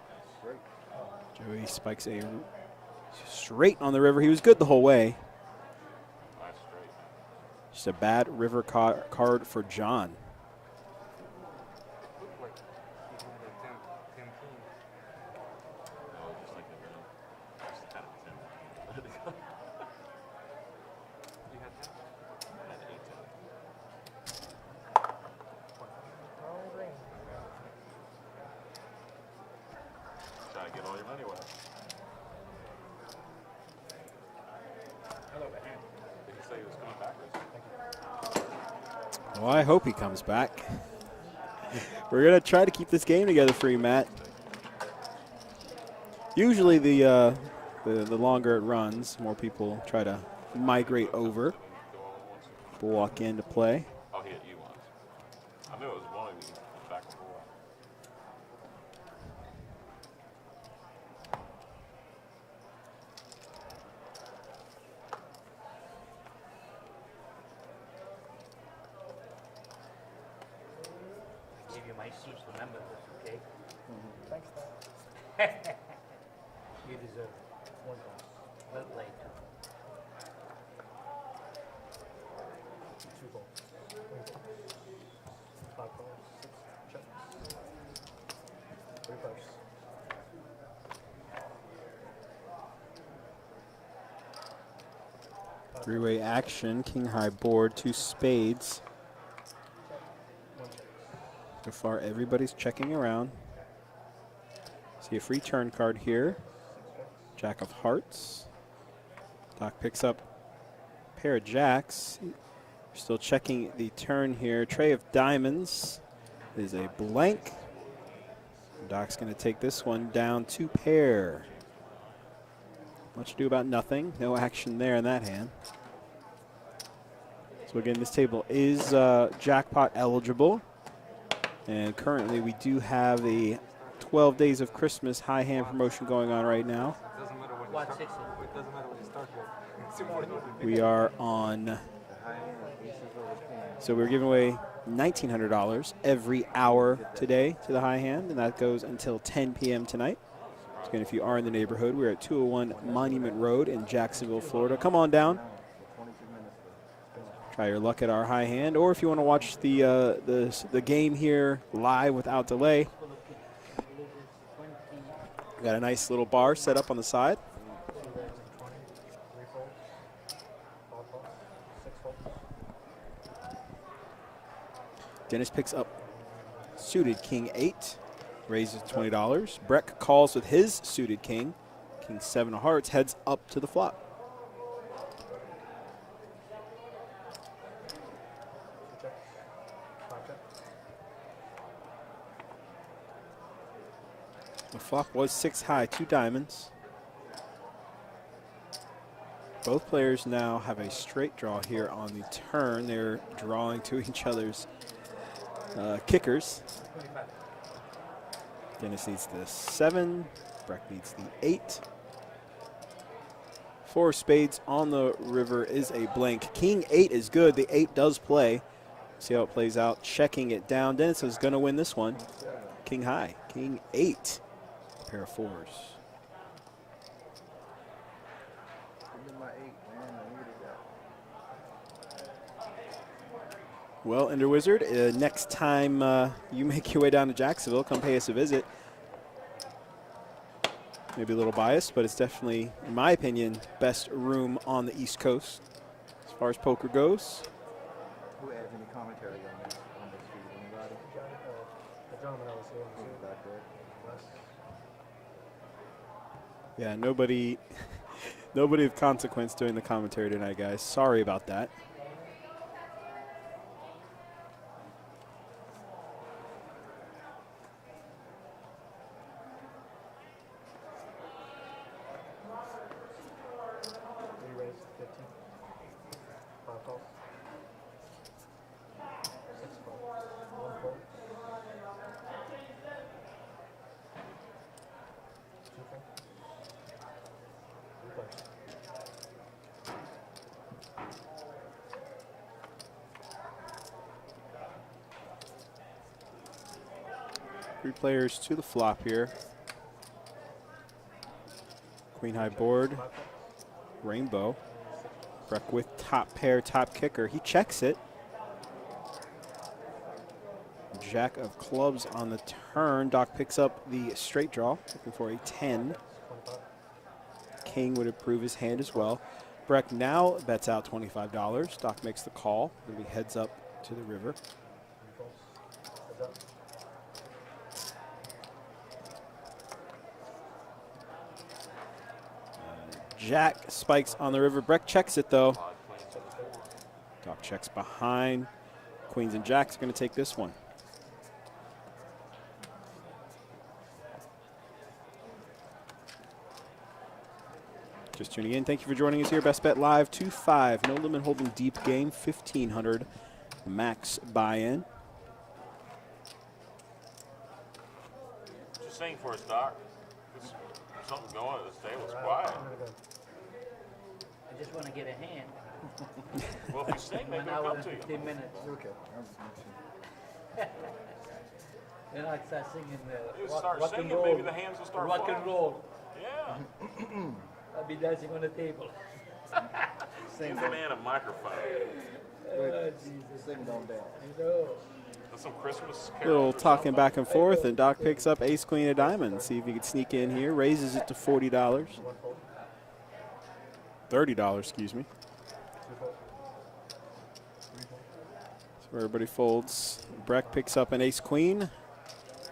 Joey spikes a straight on the river. He was good the whole way. Just a bad river card for John. Well, I hope he comes back. We're going to try to keep this game together for you, Matt. Usually the longer it runs, more people try to migrate over. People walk in to play. Oh, he hit you once. I knew it was one of you back and forth. I give you my seats. Remember this, okay? Thanks, Dad. You deserve it. One goal. Well played. 2 goals. 5 goals. 6 checks. Reverse. Three-way action, king high board, 2 spades. 1 check. So far, everybody's checking around. See a free turn card here. Jack of hearts. Doc picks up a pair of jacks. Still checking the turn here. Tray of diamonds is a blank. Doc's going to take this one down 2 pair. Much ado about nothing. No action there in that hand. So again, this table is jackpot eligible. And currently we do have a 12 Days of Christmas high hand promotion going on right now. It doesn't matter when you What, start. 60? It doesn't matter when you start with. It's important what you We are on, The high hand, aces over kings. so we're giving away $1,900 every hour today to the high hand, and that goes until 10 p.m. tonight. So again, if you are in the neighborhood, we're at 201 Monument Road in Jacksonville, Florida. Come on down. 22 minutes left. Try your luck at our high hand, or if you want to watch the game here live without delay, we got a nice little bar set up on the side. 2 reds and 20. 3 folds. 5 folds. 6 folds. Dennis picks up suited king 8, raises $20. Breck calls with his suited king, king 7 of hearts, heads up to the flop. 2 checks. 5 checks. The flop was 6 high, 2 diamonds. Both players now have a straight draw here on the turn. They're drawing to each other's kickers. 25. Dennis needs the 7. Breck needs the 8. 4 spades on the river is a blank. King 8 is good. The 8 does play. See how it plays out. Checking it down. Dennis is going to win this one. King high. King 8. Pair of 4s. Give me my 8, man. I needed that. Well, Ender Wizard, next time you make your way down to Jacksonville, come pay us a visit. Maybe a little biased, but it's definitely, in my opinion, best room on the East Coast as far as poker goes. Who adds any commentary on this feed? Anybody? The gentleman I was here, Who's back there? Wes. Yeah, nobody of consequence doing the commentary tonight, guys. Sorry about that. We raised 15. 5 calls. 6 calls. 1 fold. 2 fold. Reverse. Three players to the flop here. Queen high board, 5 calls. rainbow. Breck with top pair, top kicker. He checks it. Jack of clubs on the turn. Doc picks up the straight draw, looking for a 10. 25. King would approve his hand as well. Breck now bets out $25. Doc makes the call. Maybe heads up to the river. 3 folds. Heads up. Jack spikes on the river. Breck checks it though. Doc checks behind. Queens and jacks are going to take this one. Just tuning in, thank you for joining us here. Best Bet Live 2-5, no limit hold'em deep game, 1,500 max buy-in. Just sing for us, Doc. There's something going at this table. It's quiet. I just want to get a hand. Well, if you sing, maybe 1 it'll hour come and to you. 15 minutes. Okay. Then I start singing You rock, start rock and singing, roll. maybe the hands will start Rock and flowing. roll. Yeah. I'll be dancing on the table. Give the man a microphone. Oh, Jesus. Sing don't dance. You know. That's some Christmas carols Little or talking something. back and forth, and Doc picks up ace queen of diamonds. See if he can sneak in here. Raises it to $40. $30, excuse me. So everybody folds. Breck picks up an ace queen.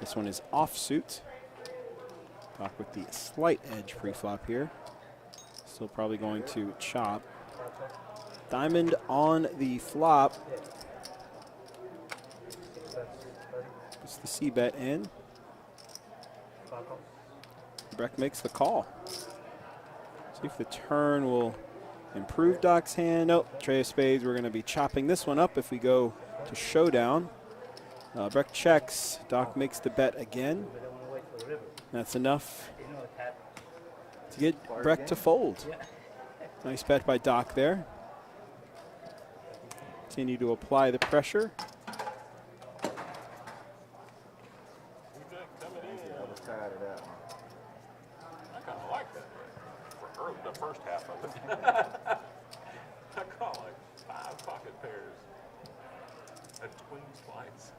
This one is offsuit. Doc with the slight edge pre-flop here. Still probably going to chop. Diamond on the flop. Puts the C bet in. Breck makes the call. See if the turn will improve Doc's hand. Nope, tray of spades. We're going to be chopping this one up if we go to showdown. Breck checks. Doc makes the bet again. I don't want to wait for the river. That's enough You know what happened? to get Breck to fold. Nice bet by Doc there. Continue to apply the pressure. I was tired of that one. I kind of like that for early, the first half of it. I call like 5 pocket pairs. A queen's flights.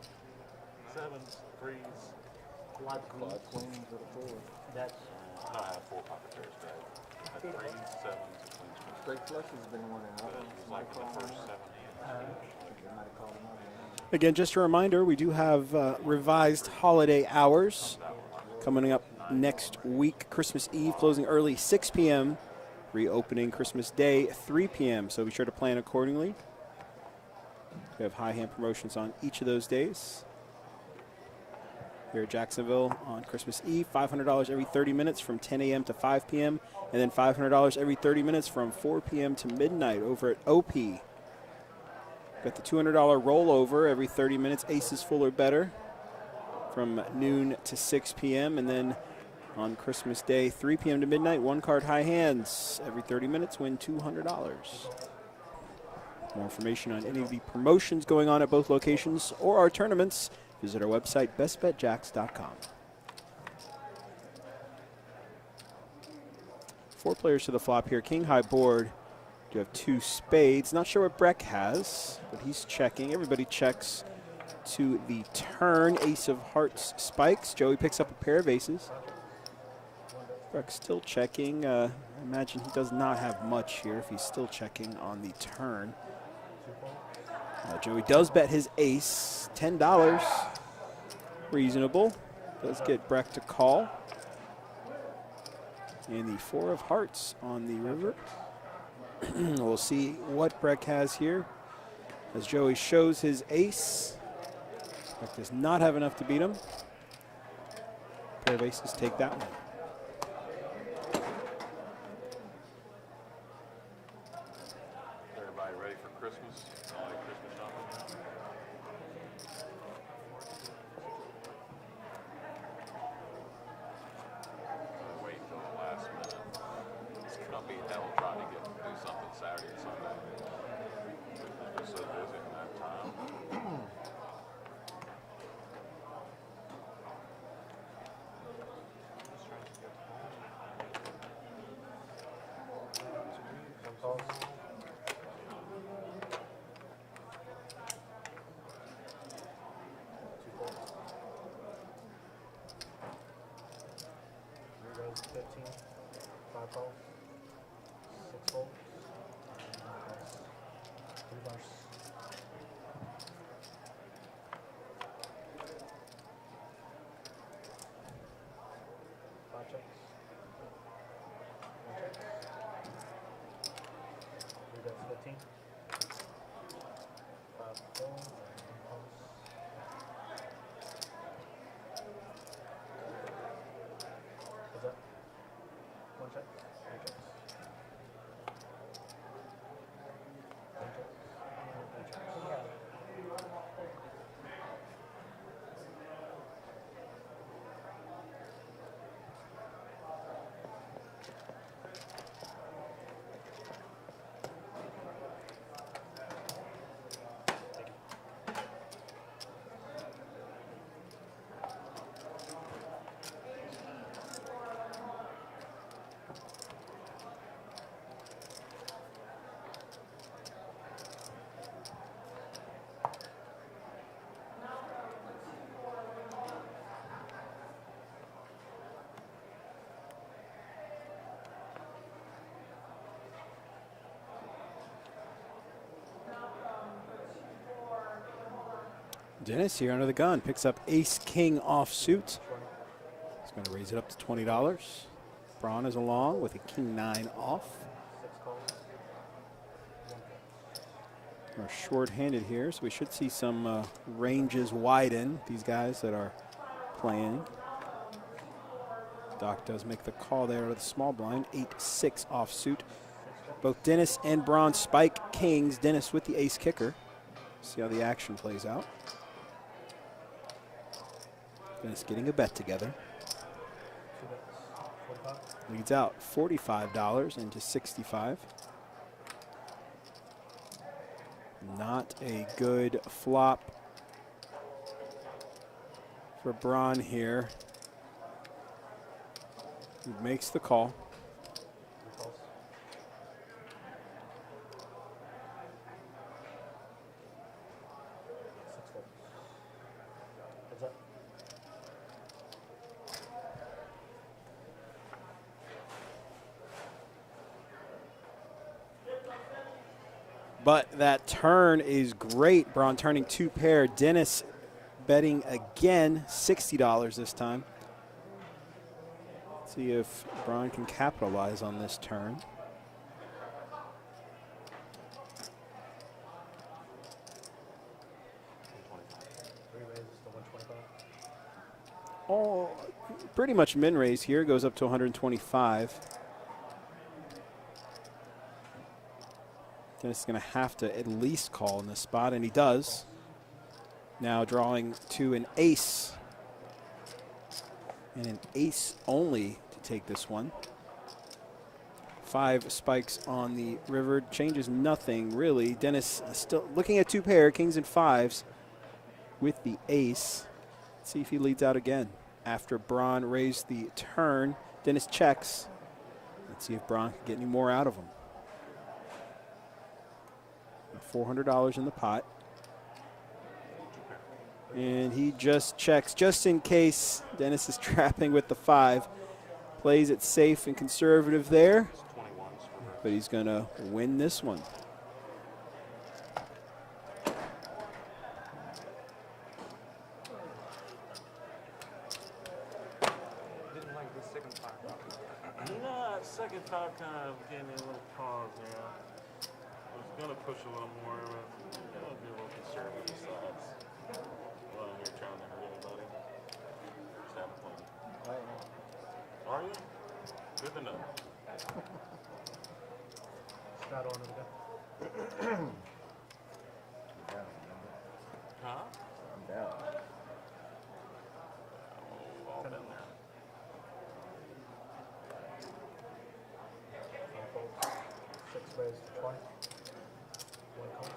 7s, 3s. Quad queens or the fours. That's No, I have 4 pocket pairs, Dad. I had 3s, 7s, and queen's flights. Straight flush has been winning. I But don't it was like in the first 7 hands. They might have called him up. Again, just a reminder, we do have revised holiday hours coming up next week. Christmas Eve closing early, 6 p.m. Reopening Christmas Day, 3 p.m. So be sure to plan accordingly. We have high hand promotions on each of those days. Here at Jacksonville on Christmas Eve, $500 every 30 minutes from 10 a.m. to 5 p.m. And then $500 every 30 minutes from 4 p.m. to midnight over at OP. Got the $200 rollover every 30 minutes, aces full or better, from noon to 6 p.m. And then on Christmas Day, 3 p.m. to midnight, 1-card high hands. Every 30 minutes, win $200. More information on any of the promotions going on at both locations or our tournaments, visit our website, bestbetjacks.com. 4 players to the flop here. King high board. You have 2 spades. Not sure what Breck has, but he's checking. Everybody checks to the turn. Ace of hearts spikes. Joey picks up a pair of aces. Breck's still checking. I imagine he does not have much here if he's still checking on the turn. Joey does bet his ace. $10. Reasonable. Does get Breck to call. And the 4 of hearts on the river. We'll see what Breck has here as Joey shows his ace. Breck does not have enough to beat him. Pair of aces take that one. Everybody ready for Christmas? All like Christmas shopping? Wait until the last minute. It's gonna be hell trying to do something Saturday and Sunday. It's so busy in that time. Some calls. Two folds. 3 rows, 15. 5 calls. 6 folds. 3 bars. Five checks. 1 check. 3 bets, 15. 5 folds. Dennis here under the gun picks up ace king offsuit. He's going to raise it up to $20. Braun is along with a king 9 off. 6 calls. 1 We're short-handed here, so we should see some ranges widen. These guys that are playing. Doc does make the call there to the small blind. 8-6 offsuit. Both Dennis and Braun spike kings. Dennis with the ace kicker. See how the action plays out. Dennis getting a bet together. 2 bets. 45. Leads out $45 into 65. Not a good flop for Braun here. He makes the call. 3 calls. 6 folds. Heads up. But that turn is great. Braun turning 2 pair. Dennis betting again, $60 this time. See if Braun can capitalize on this turn. Raises to 125. Oh, pretty much min raise here. Goes up to 125. Dennis is going to have to at least call in this spot, and he does. Now drawing to an ace. And an ace only to take this one. 5 spikes on the river. Changes nothing, really. Dennis still looking at 2 pair, kings and 5s with the ace. Let's see if he leads out again. After Braun raised the turn, Dennis checks. Let's see if Braun can get any more out of him. $400 in the pot. And he just checks, just in case Dennis is trapping with the 5. Plays it safe and conservative there. But he's going to win this one. Didn't like the second 5. Nah, second 5 kind of gave me a little pause there. I was going to push a little more, but I'm going to be a little conservative besides. Well, I'm here trying to hurt anybody. Just having fun. Are you? Good to know. Scott on it again. Huh? I'm down. Oh, all been there. 5 folds. 6 raised to 20. 1 call.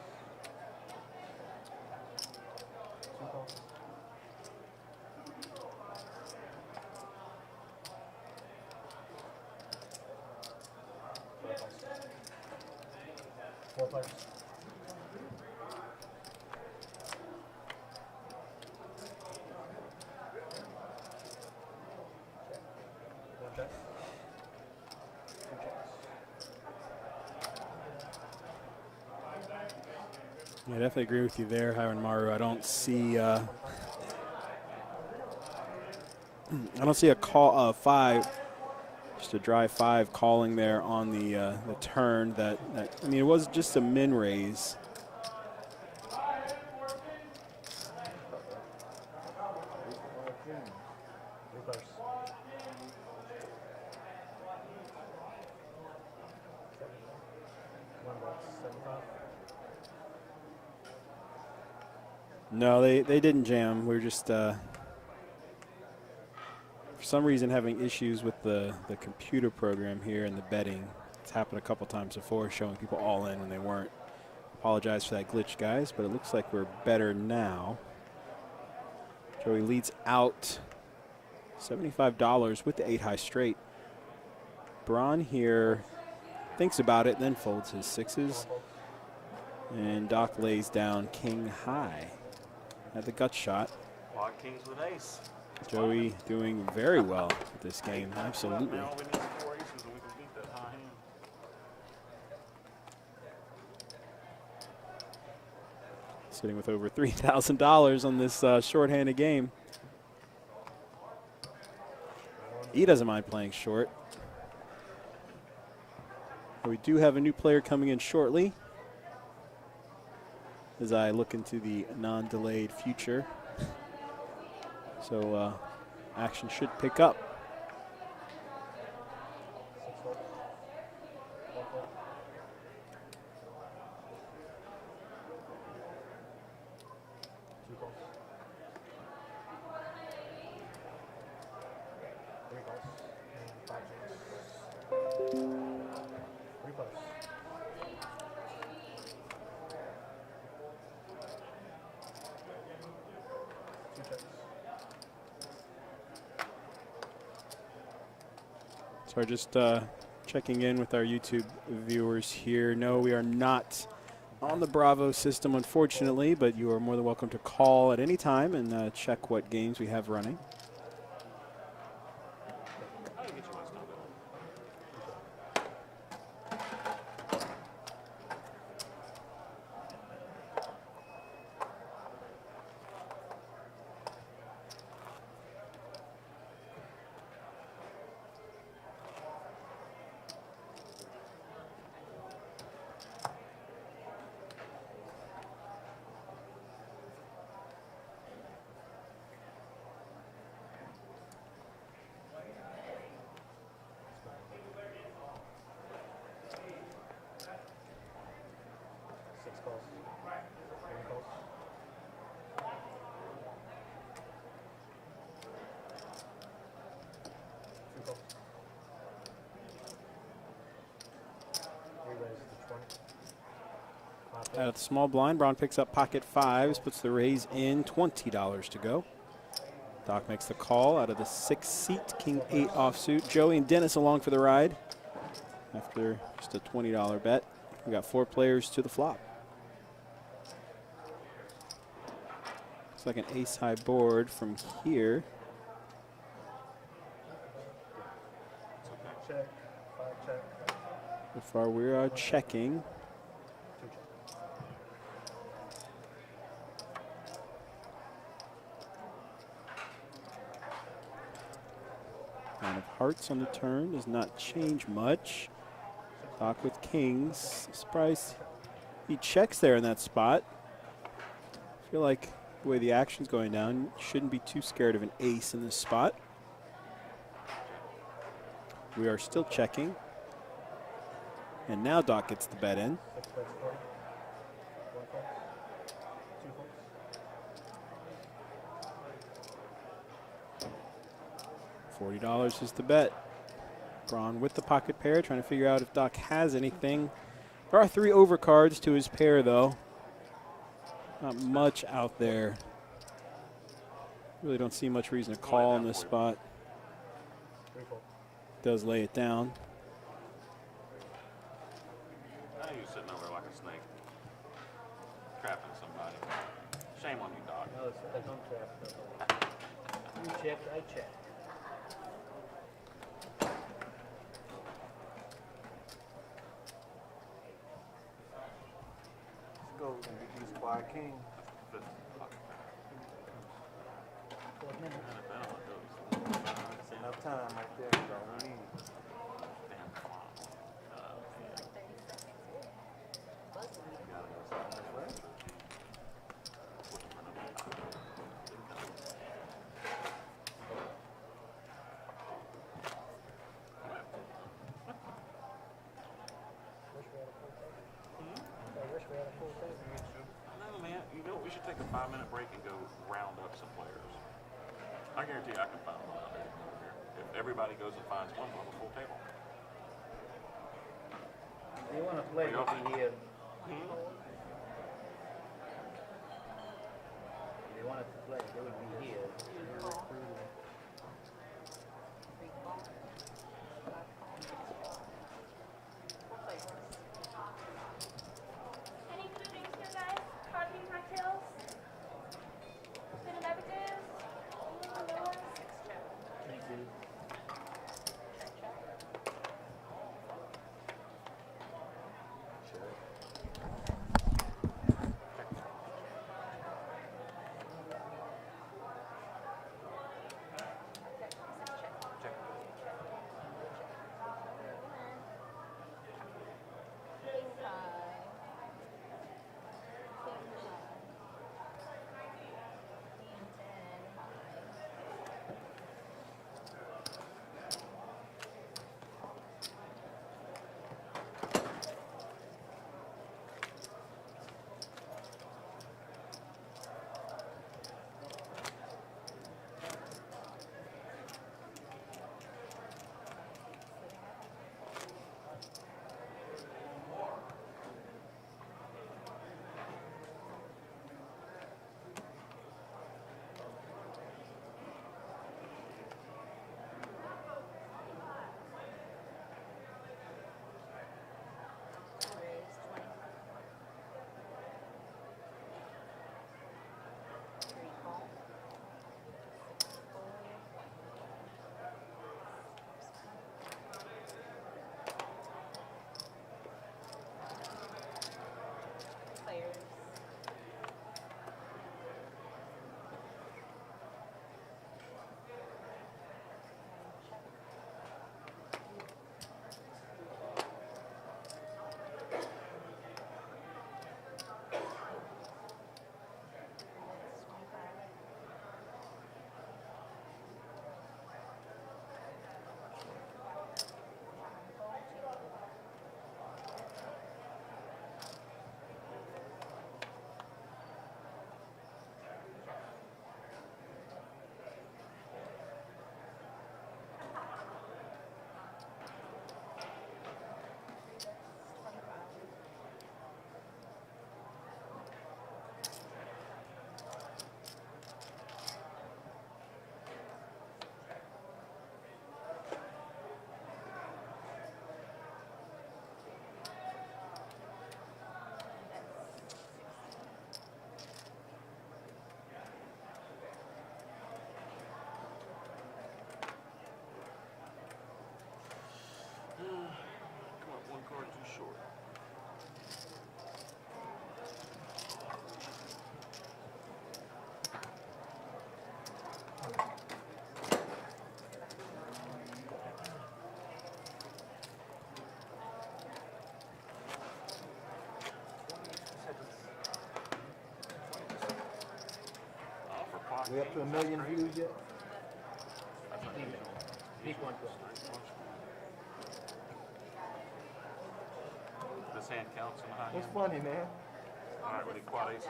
2 calls. 4 players. One check. 2 checks. Yeah, I definitely agree with you there, Hiron Maru. I don't see I don't see a call 5, just a dry 5 calling there on the turn. That I mean, it was just a min raise. Reverse. One box, 75. No, they didn't jam. We were just for some reason having issues with the computer program here and the betting. It's happened a couple times before, showing people all in when they weren't. Apologize for that glitch, guys, but it looks like we're better now. Joey leads out $75 with the 8 high straight. Braun here thinks about it, then folds his 6s. And Doc lays down king high at the gut shot. Quad kings with ace. Joey doing very well with this game, absolutely. Now we need 4 aces and we can beat that high hand. Sitting with over $3,000 on this shorthanded game. He doesn't mind playing short. We do have a new player coming in shortly as I look into the non-delayed future. So action should pick up. 6 fold. 1 fold. 2 calls. 3 calls. And 5 checks. 3 plus. 2 checks. So we're just checking in with our YouTube viewers here. No, we are not on the Bravo system, unfortunately, but you are more than welcome to call at any time and check what games we have running. How do you get your list on Six calls. 3 calls. 2 calls. 3 raises to 20. 5 Out of the small blind, Braun picks up pocket fives, puts the raise in, $20 to go. Doc makes the call out of the 6th seat, King 8 offsuit. Joey and Dennis along for the ride after just a $20 bet. We got 4 players to the flop. Looks like an ace high board from here. check. 5 check. So far we are checking. 2 check. Nine of hearts on the turn does not change much. Doc with kings. Surprised he checks there in that spot. I feel like the way the action's going down, you shouldn't be too scared of an ace in this spot. We are still checking. And now Doc gets the bet in. 6 bets 40. 1 call. 2 calls. $40 is the bet. Braun with the pocket pair, trying to figure out if Doc has anything. There are 3 overcards to his pair, though. Not much out there. Really don't see much reason to call in this spot. 3 fold. Does lay it down. Now you sitting over like a snake, trapping somebody. Shame on you, Doc. No, it's I don't trap. You checked, I checked. Let's go and get these Squire King. Fifth pocket pair. 4 minutes. And a bet on those. That's enough time right there. That's all we need. Damn flop. Wish we had a full table. No, man. You know what? We should take a 5-minute break and go round up some players. I guarantee you I can find one out there over here. If everybody goes and finds one, we'll have a full table. They want to play, they'll be here. They wanted to play, they would be here. Any food drinks here, guys? Coffee, cocktails? Food and beverages? Thank you. we up to 1 million views yet? Peak 112. This hand counts in the high It's hand. funny, man. All right, ready? Quad aces.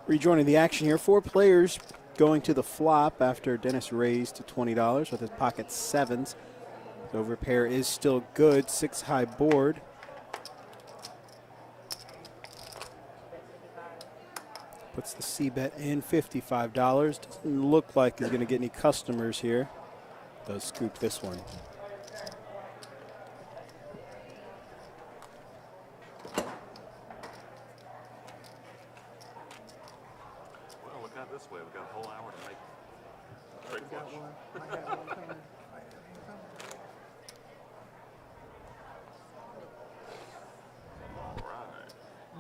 Rejoining the action here, 4 players going to the flop after Dennis raised to $20 with his pocket sevens. The overpair is still good, 6 high board. Puts the C bet in $55. Doesn't look like he's going to get any customers here. Does scoop this one. Well, look at it this way. We've got a whole hour to make straight flush. All right.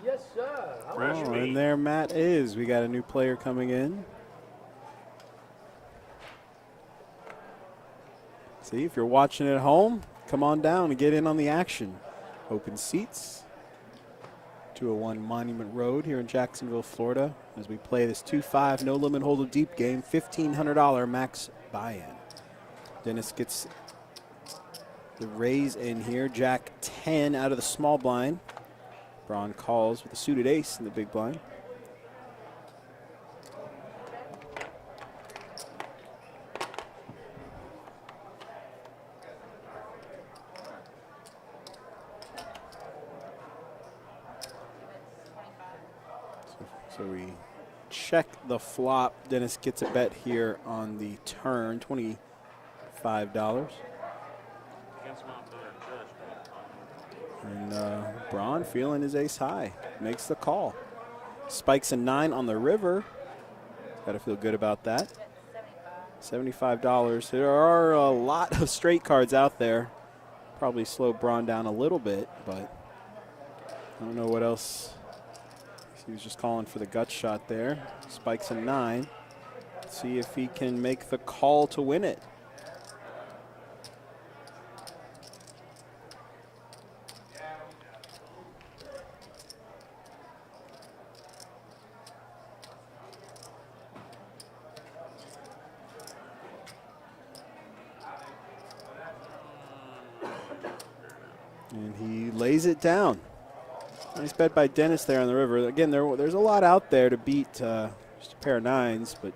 Yes, sir. How Fresh Oh, meat. and there Matt is. We got a new player coming in. See, if you're watching at home, come on down and get in on the action. Open seats. 201 Monument Road here in Jacksonville, Florida, as we play this 2-5 no limit hold'em deep game, $1,500 max buy-in. Dennis gets the raise in here. Jack 10 out of the small blind. Braun calls with a suited ace in the big blind. So we check the flop. Dennis gets a bet here on the turn, $25. Against Mount Better judgment. And Braun feeling his ace high. Makes the call. Spikes a 9 on the river. Got to feel good about that. $75. There are a lot of straight cards out there. Probably slow Braun down a little bit, but I don't know what else. He was just calling for the gut shot there. Spikes a 9. See if he can make the call to win it. And he lays it down. Nice bet by Dennis there on the river. Again, there's a lot out there to beat just a pair of 9s, but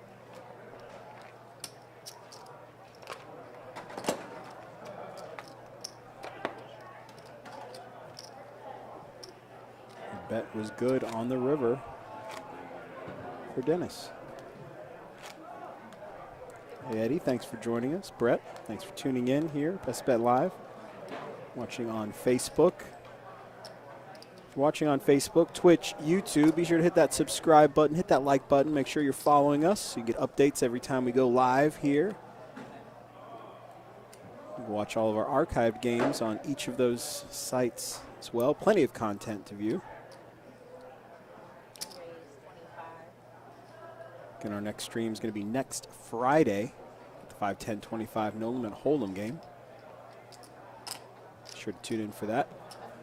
the bet was good on the river for Dennis. Hey Eddie, thanks for joining us. Brett, thanks for tuning in here. Best Bet Live. Watching on Facebook. If you're watching on Facebook, Twitch, YouTube, be sure to hit that subscribe button, hit that like button, make sure you're following us so you get updates every time we go live here. You can watch all of our archived games on each of those sites as well. Plenty of content to view. Again, our next stream is going to be next Friday at the 5-10-25 No Limit Hold'em game. Be sure to tune in for that.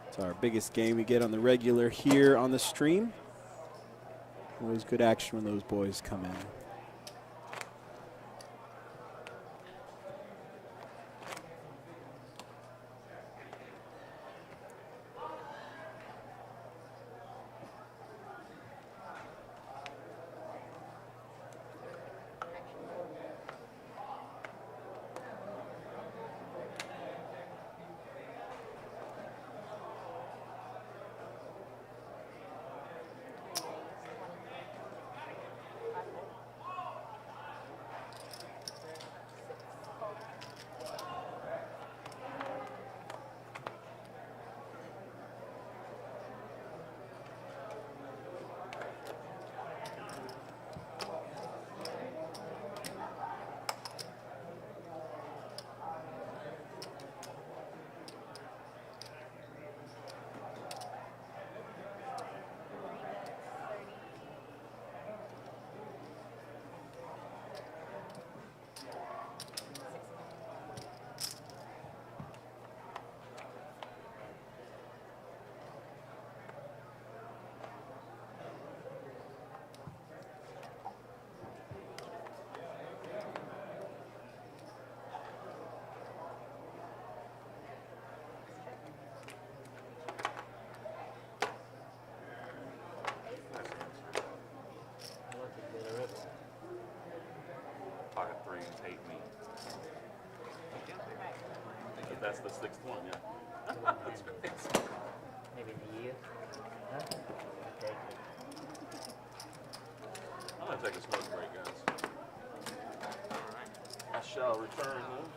It's our biggest game we get on the regular here on the stream. Always good action when those boys come in. That's the 6th one, yeah. That's great. Maybe in a year. Huh? Okay. I'm gonna take a smoke break, guys. All right. I shall return though.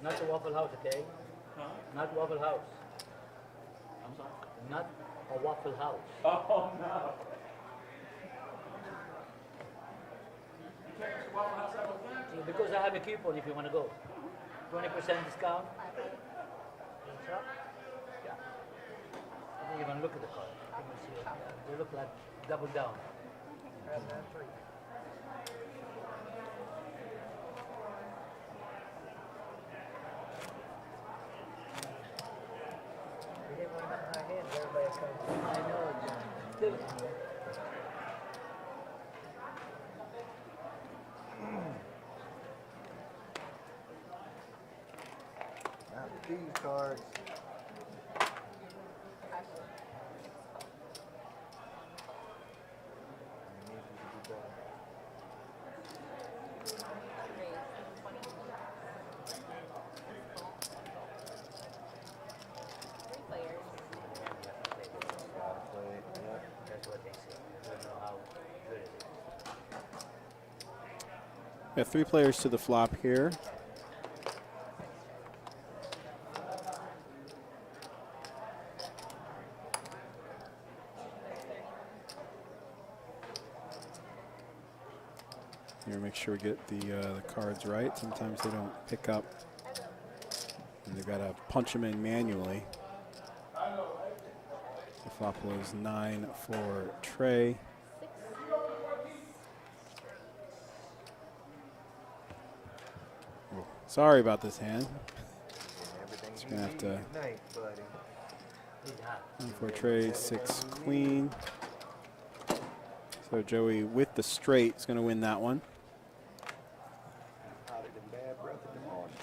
Not the Waffle House, okay? Not Waffle House. I'm sorry? Not a Waffle House. Oh no. See, because I have a coupon if you want to go. 20% discount. Yeah. I didn't even look at the card. You can see it. They look like double down. We didn't want to have our hands, everybody comes. I know, John. Still, Not these cards. I need you to do better. Gotta play it. Yep. that's what they say. I don't know how good it is. We have 3 players to the flop here. Here, make sure we get the cards right. Sometimes they don't pick up, and they've got to punch them in manually. The flop was 9 for Trey. Oh, sorry about this hand. Everything Just you gonna have need to- tonight, buddy. 9 for Trey, 6 Queen. So Joey with the straight is going to win that one. Hotter than bad breath in the morning.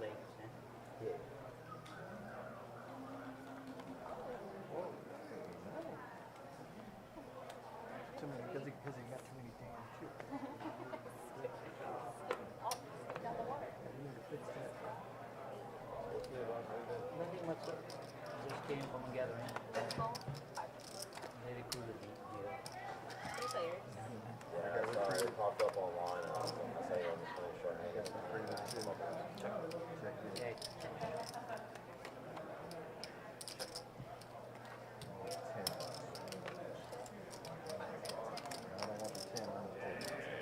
Late, eh? Too many, because he got too many damn chips. Nothing much. Just came from a gathering. Very cool looking deal. It popped up online and I was going to say I'm just going to short hang it. Okay. I don't want the 10, I want the 8.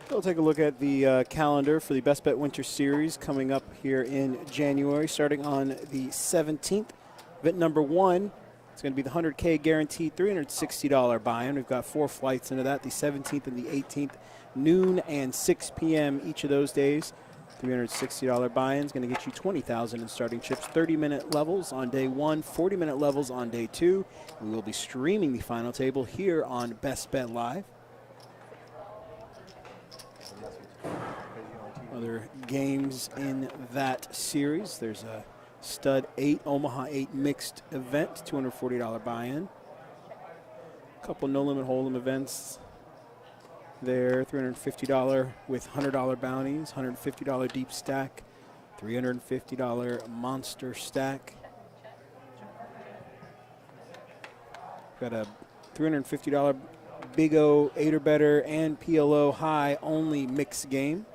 We'll take a look at the calendar for the Best Bet Winter Series coming up here in January, starting on the 17th. Event number 1, it's going to be the 100K guaranteed $360 buy-in. We've got 4 flights into that, the 17th and the 18th, noon and 6 p.m. each of those days. $360 buy-in is going to get you $20,000 in starting chips, 30-minute levels on day 1, 40-minute levels on day 2. We will be streaming the final table here on Best Bet Live. Other games in that series. There's a stud 8, Omaha 8 mixed event, $240 buy-in. A couple no limit hold'em events there, $350 with $100 bounties, $150 deep stack, $350 monster stack. Got a $350 Big O 8 or better and PLO high only mixed game.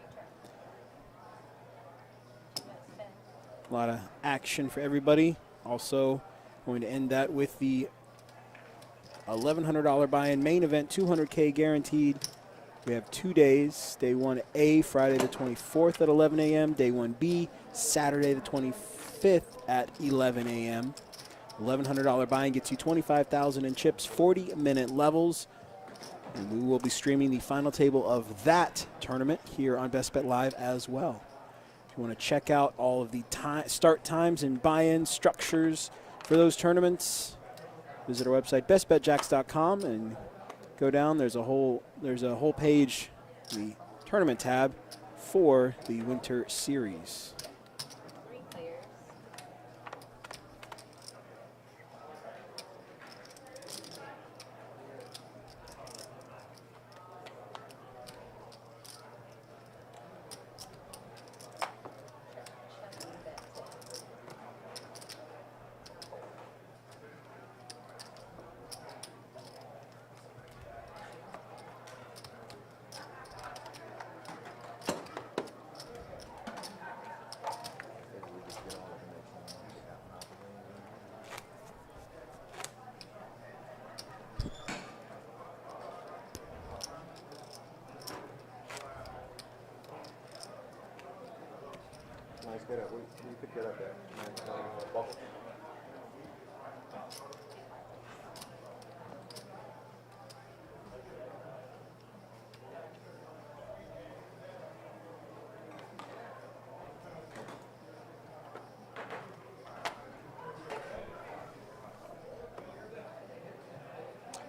A lot of action for everybody. Also going to end that with the $1,100 buy-in main event, $200K guaranteed, We have 2 days. Day 1A, Friday the 24th at 11 a.m. Day 1B, Saturday the 25th at 11 a.m. $1,100 buy-in gets you $25,000 in chips, 40-minute levels. And we will be streaming the final table of that tournament here on Best Bet Live as well. If you want to check out all of the start times and buy-in structures for those tournaments, visit our website, bestbetjacks.com, and go down. There's a whole page, the tournament tab for the Winter Series. Nice get up. Where you pick that up at? Buckle.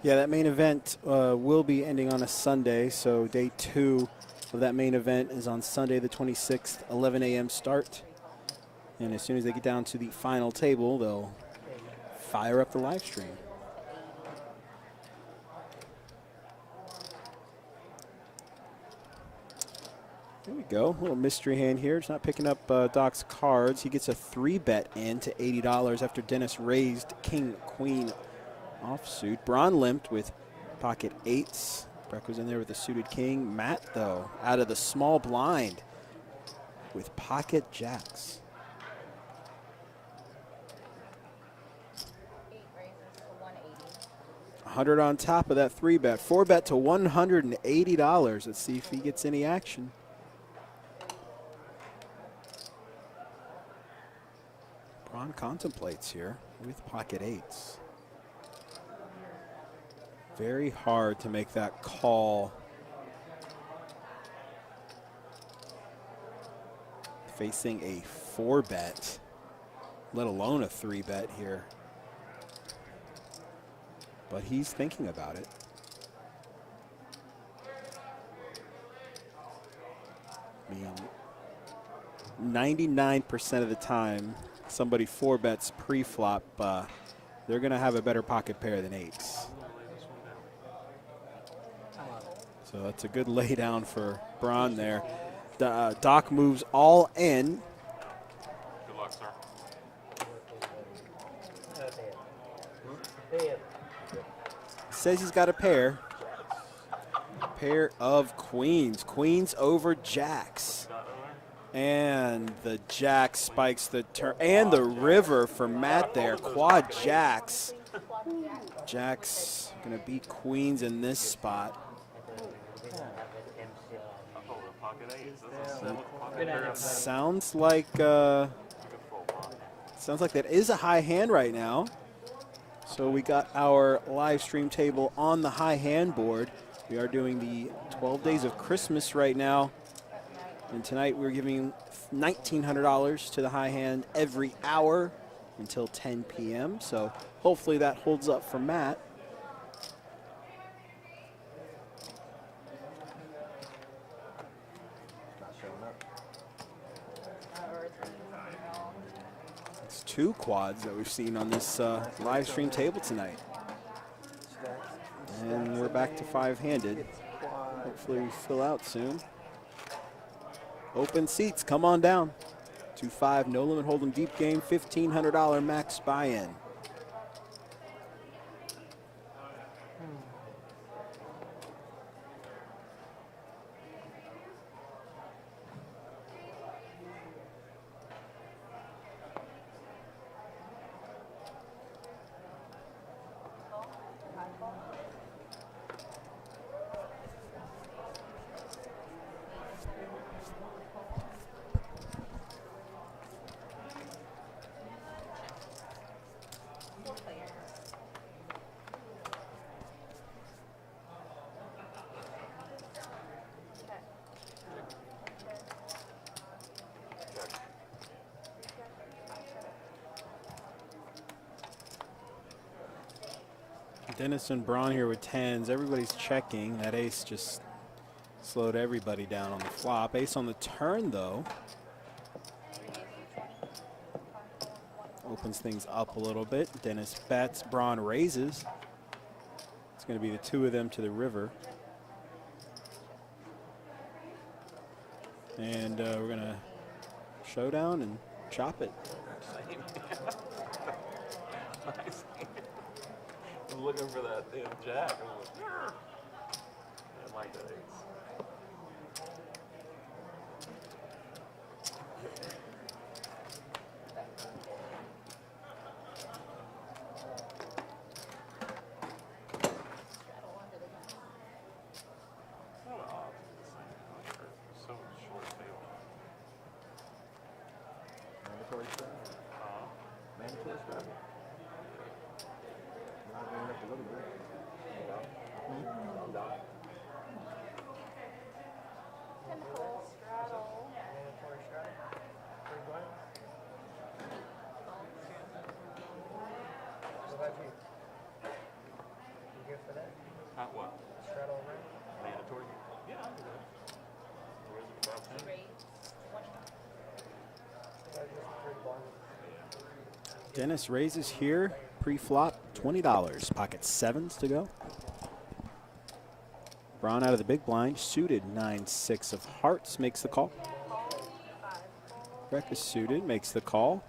Yeah, that main event will be ending on a Sunday, so day 2 of that main event is on Sunday the 26th, 11 a.m. start. And as soon as they get down to the final table, they'll fire up the live stream. There we go. A little mystery hand here. It's not picking up Doc's cards. He gets a 3-bet in to $80 after Dennis raised King, Queen offsuit. Braun limped with pocket 8s. Breck was in there with a suited king. Matt, though, out of the small blind with pocket jacks. 100 on top of that 3-bet. 4-bet to $180. Let's see if he gets any action. Braun contemplates here with pocket 8s. Very hard to make that call. Facing a 4-bet, let alone a 3-bet here. But he's thinking about it. I mean, 99% of the time, somebody 4-bets pre-flop, they're going to have a better pocket pair than 8s. So that's a good lay down for Braun there. Doc moves all in. Good luck, sir. Says he's got a pair. Pair of queens. Queens over jacks. And the jack spikes the turn. And the river for Matt there. Quad jacks. Jacks going to beat queens in this spot. Sounds like that is a high hand right now. So we got our live stream table on the high hand board. We are doing the 12 days of Christmas right now. And tonight we're giving $1,900 to the high hand every hour until 10 p.m. So hopefully that holds up for Matt. Not showing up. It's 2 quads that we've seen on this live stream table tonight. And we're back to 5-handed. Hopefully we fill out soon. Open seats, come on down. 2-5, no limit hold'em deep game, $1,500 max buy-in. Dennis and Braun here with 10s. Everybody's checking. That ace just slowed everybody down on the flop. Ace on the turn, though. Opens things up a little bit. Dennis bets. Braun raises. It's going to be the two of them to the river. And we're going to showdown and chop it. I'm looking for that damn jack. I'm like, "Grr." I like that ace. So short tail. Mandatory strategy. Mandatory strategy. Not going up a little bit. Pinhole straddle. Mandatory strategy. 3 blinds. What about you? You good for that? Not what? Straddle ring? Mandatory? Yeah, I'll do that. Where is it about 10? That just 3 blinds. Dennis raises here. Pre-flop, $20. Pocket 7s to go. Braun out of the big blind, suited 9-6 of hearts, makes the call. Breck is suited, makes the call.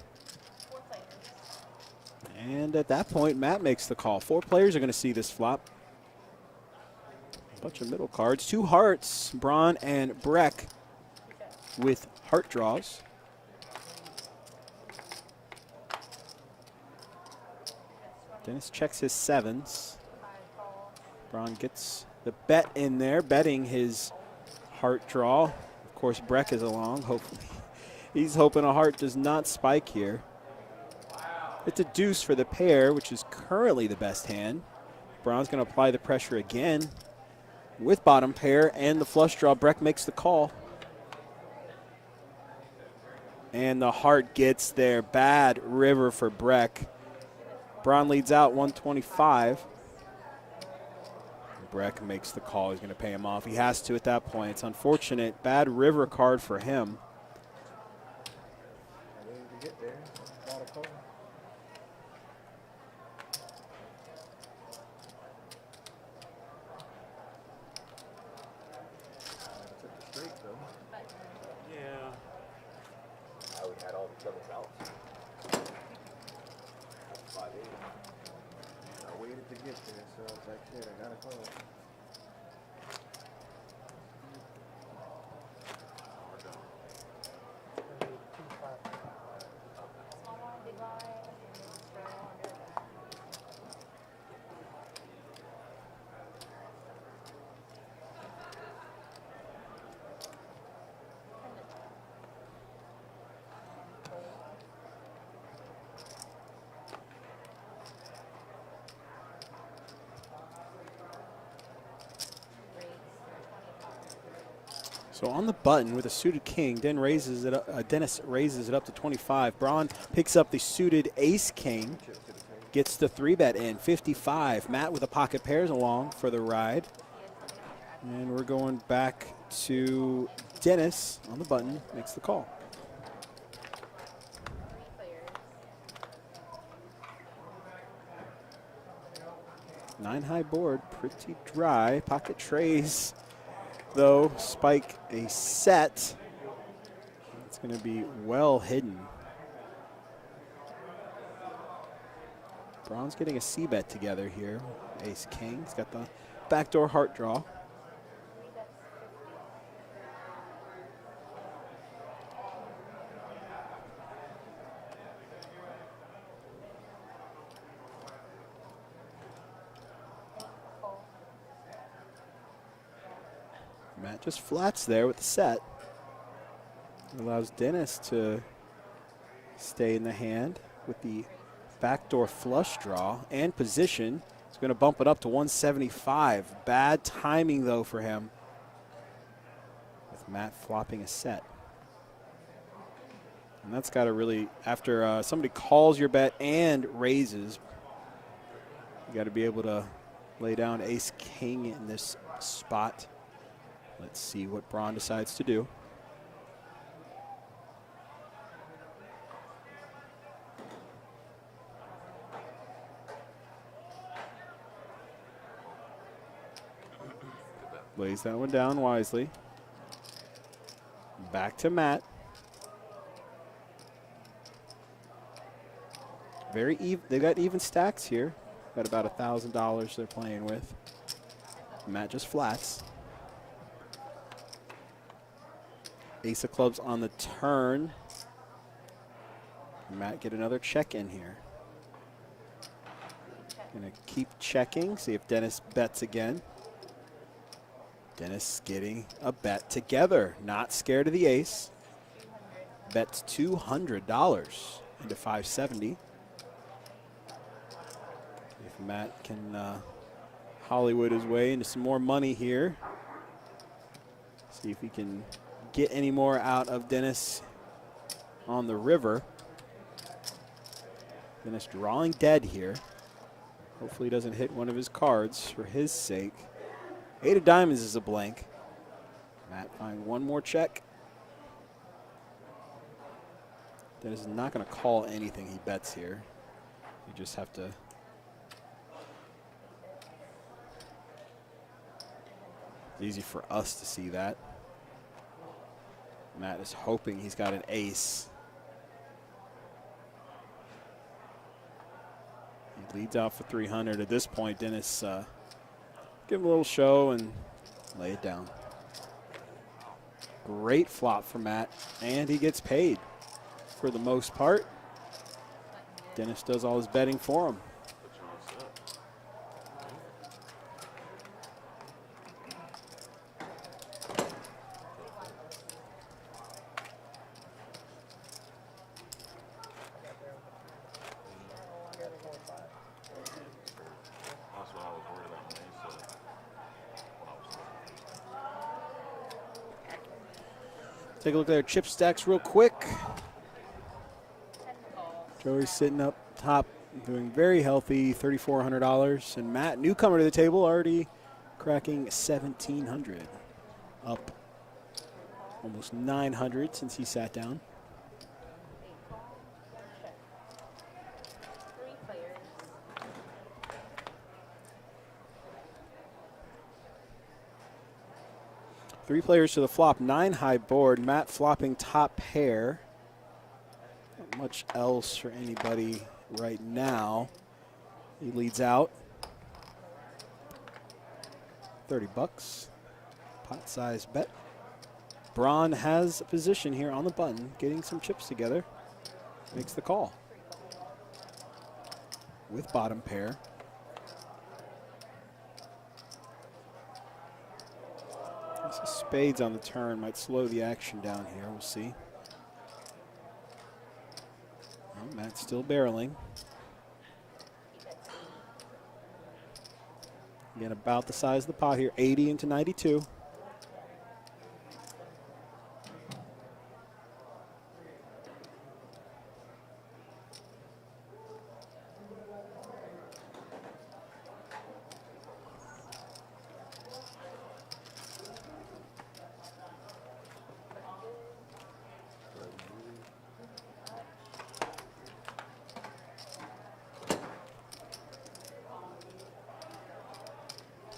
And at that point, Matt makes the call. 4 players are going to see this flop. Bunch of middle cards. 2 hearts, Braun and Breck with heart draws. Dennis checks his 7s. Braun gets the bet in there, betting his heart draw. Of course, Breck is along. Hopefully, he's hoping a heart does not spike here. It's a deuce for the pair, which is currently the best hand. Braun's going to apply the pressure again with bottom pair and the flush draw. Breck makes the call. And the heart gets there. Bad river for Breck. Braun leads out 125. Breck makes the call. He's going to pay him off. He has to at that point. It's unfortunate. Bad river card for him. Ready to get there. Got a call. Took the straight though. Yeah. Now we had all the troubles out. 5-8. I waited to get there, so I was like, shit, I got a call. We're done. It'll be 2-5. Small line, big line, straddle under the So on the button with a suited king, Dennis raises it up to 25. Braun picks up the suited ace king, gets the 3-bet in, 55. Matt with the pocket pairs along for the ride. And we're going back to Dennis on the button, makes the call. Nine high board, pretty dry. Pocket trays, though, spike a set. It's going to be well hidden. Braun's getting a C-bet together here. Ace king. He's got the backdoor heart draw. Matt just flats there with the set. Allows Dennis to stay in the hand with the backdoor flush draw and position. He's going to bump it up to 175. Bad timing, though, for him, with Matt flopping a set. And that's got to really, after somebody calls your bet and raises, You got to be able to lay down ace king in this spot. Let's see what Braun decides to do. Lays that one down wisely. Back to Matt. Very even. They got even stacks here. Got about $1,000 they're playing with. Matt just flats. Ace of clubs on the turn. Matt get another check in here. Gonna keep checking. See if Dennis bets again. Dennis getting a bet together. Not scared of the ace. Bets $200 into 570. If Matt can Hollywood his way into some more money here. See if he can get any more out of Dennis on the river. Dennis drawing dead here. Hopefully he doesn't hit one of his cards for his sake. 8 of diamonds is a blank. Matt find one more check. Dennis is not going to call anything he bets here. You just have to. It's easy for us to see that. Matt is hoping he's got an ace. He leads out for 300. At this point, Dennis give him a little show and lay it down. Great flop for Matt, and he gets paid for the most part. Dennis does all his betting for him. That's what I was worried about when he said what I was Take a look at their chip stacks real quick. Joey's sitting up top, doing very healthy, $3,400. And Matt, newcomer to the table, already cracking $1,700. Up almost 900 since he sat down. Three players to the flop, 9 high board. Matt flopping top pair. Not much else for anybody right now. He leads out. 30 bucks. Pot size bet. Braun has a position here on the button, getting some chips together. Makes the call. With bottom pair. Spades on the turn might slow the action down here. We'll see. Well, Matt's still barreling. Again, about the size of the pot here, 80 into 92.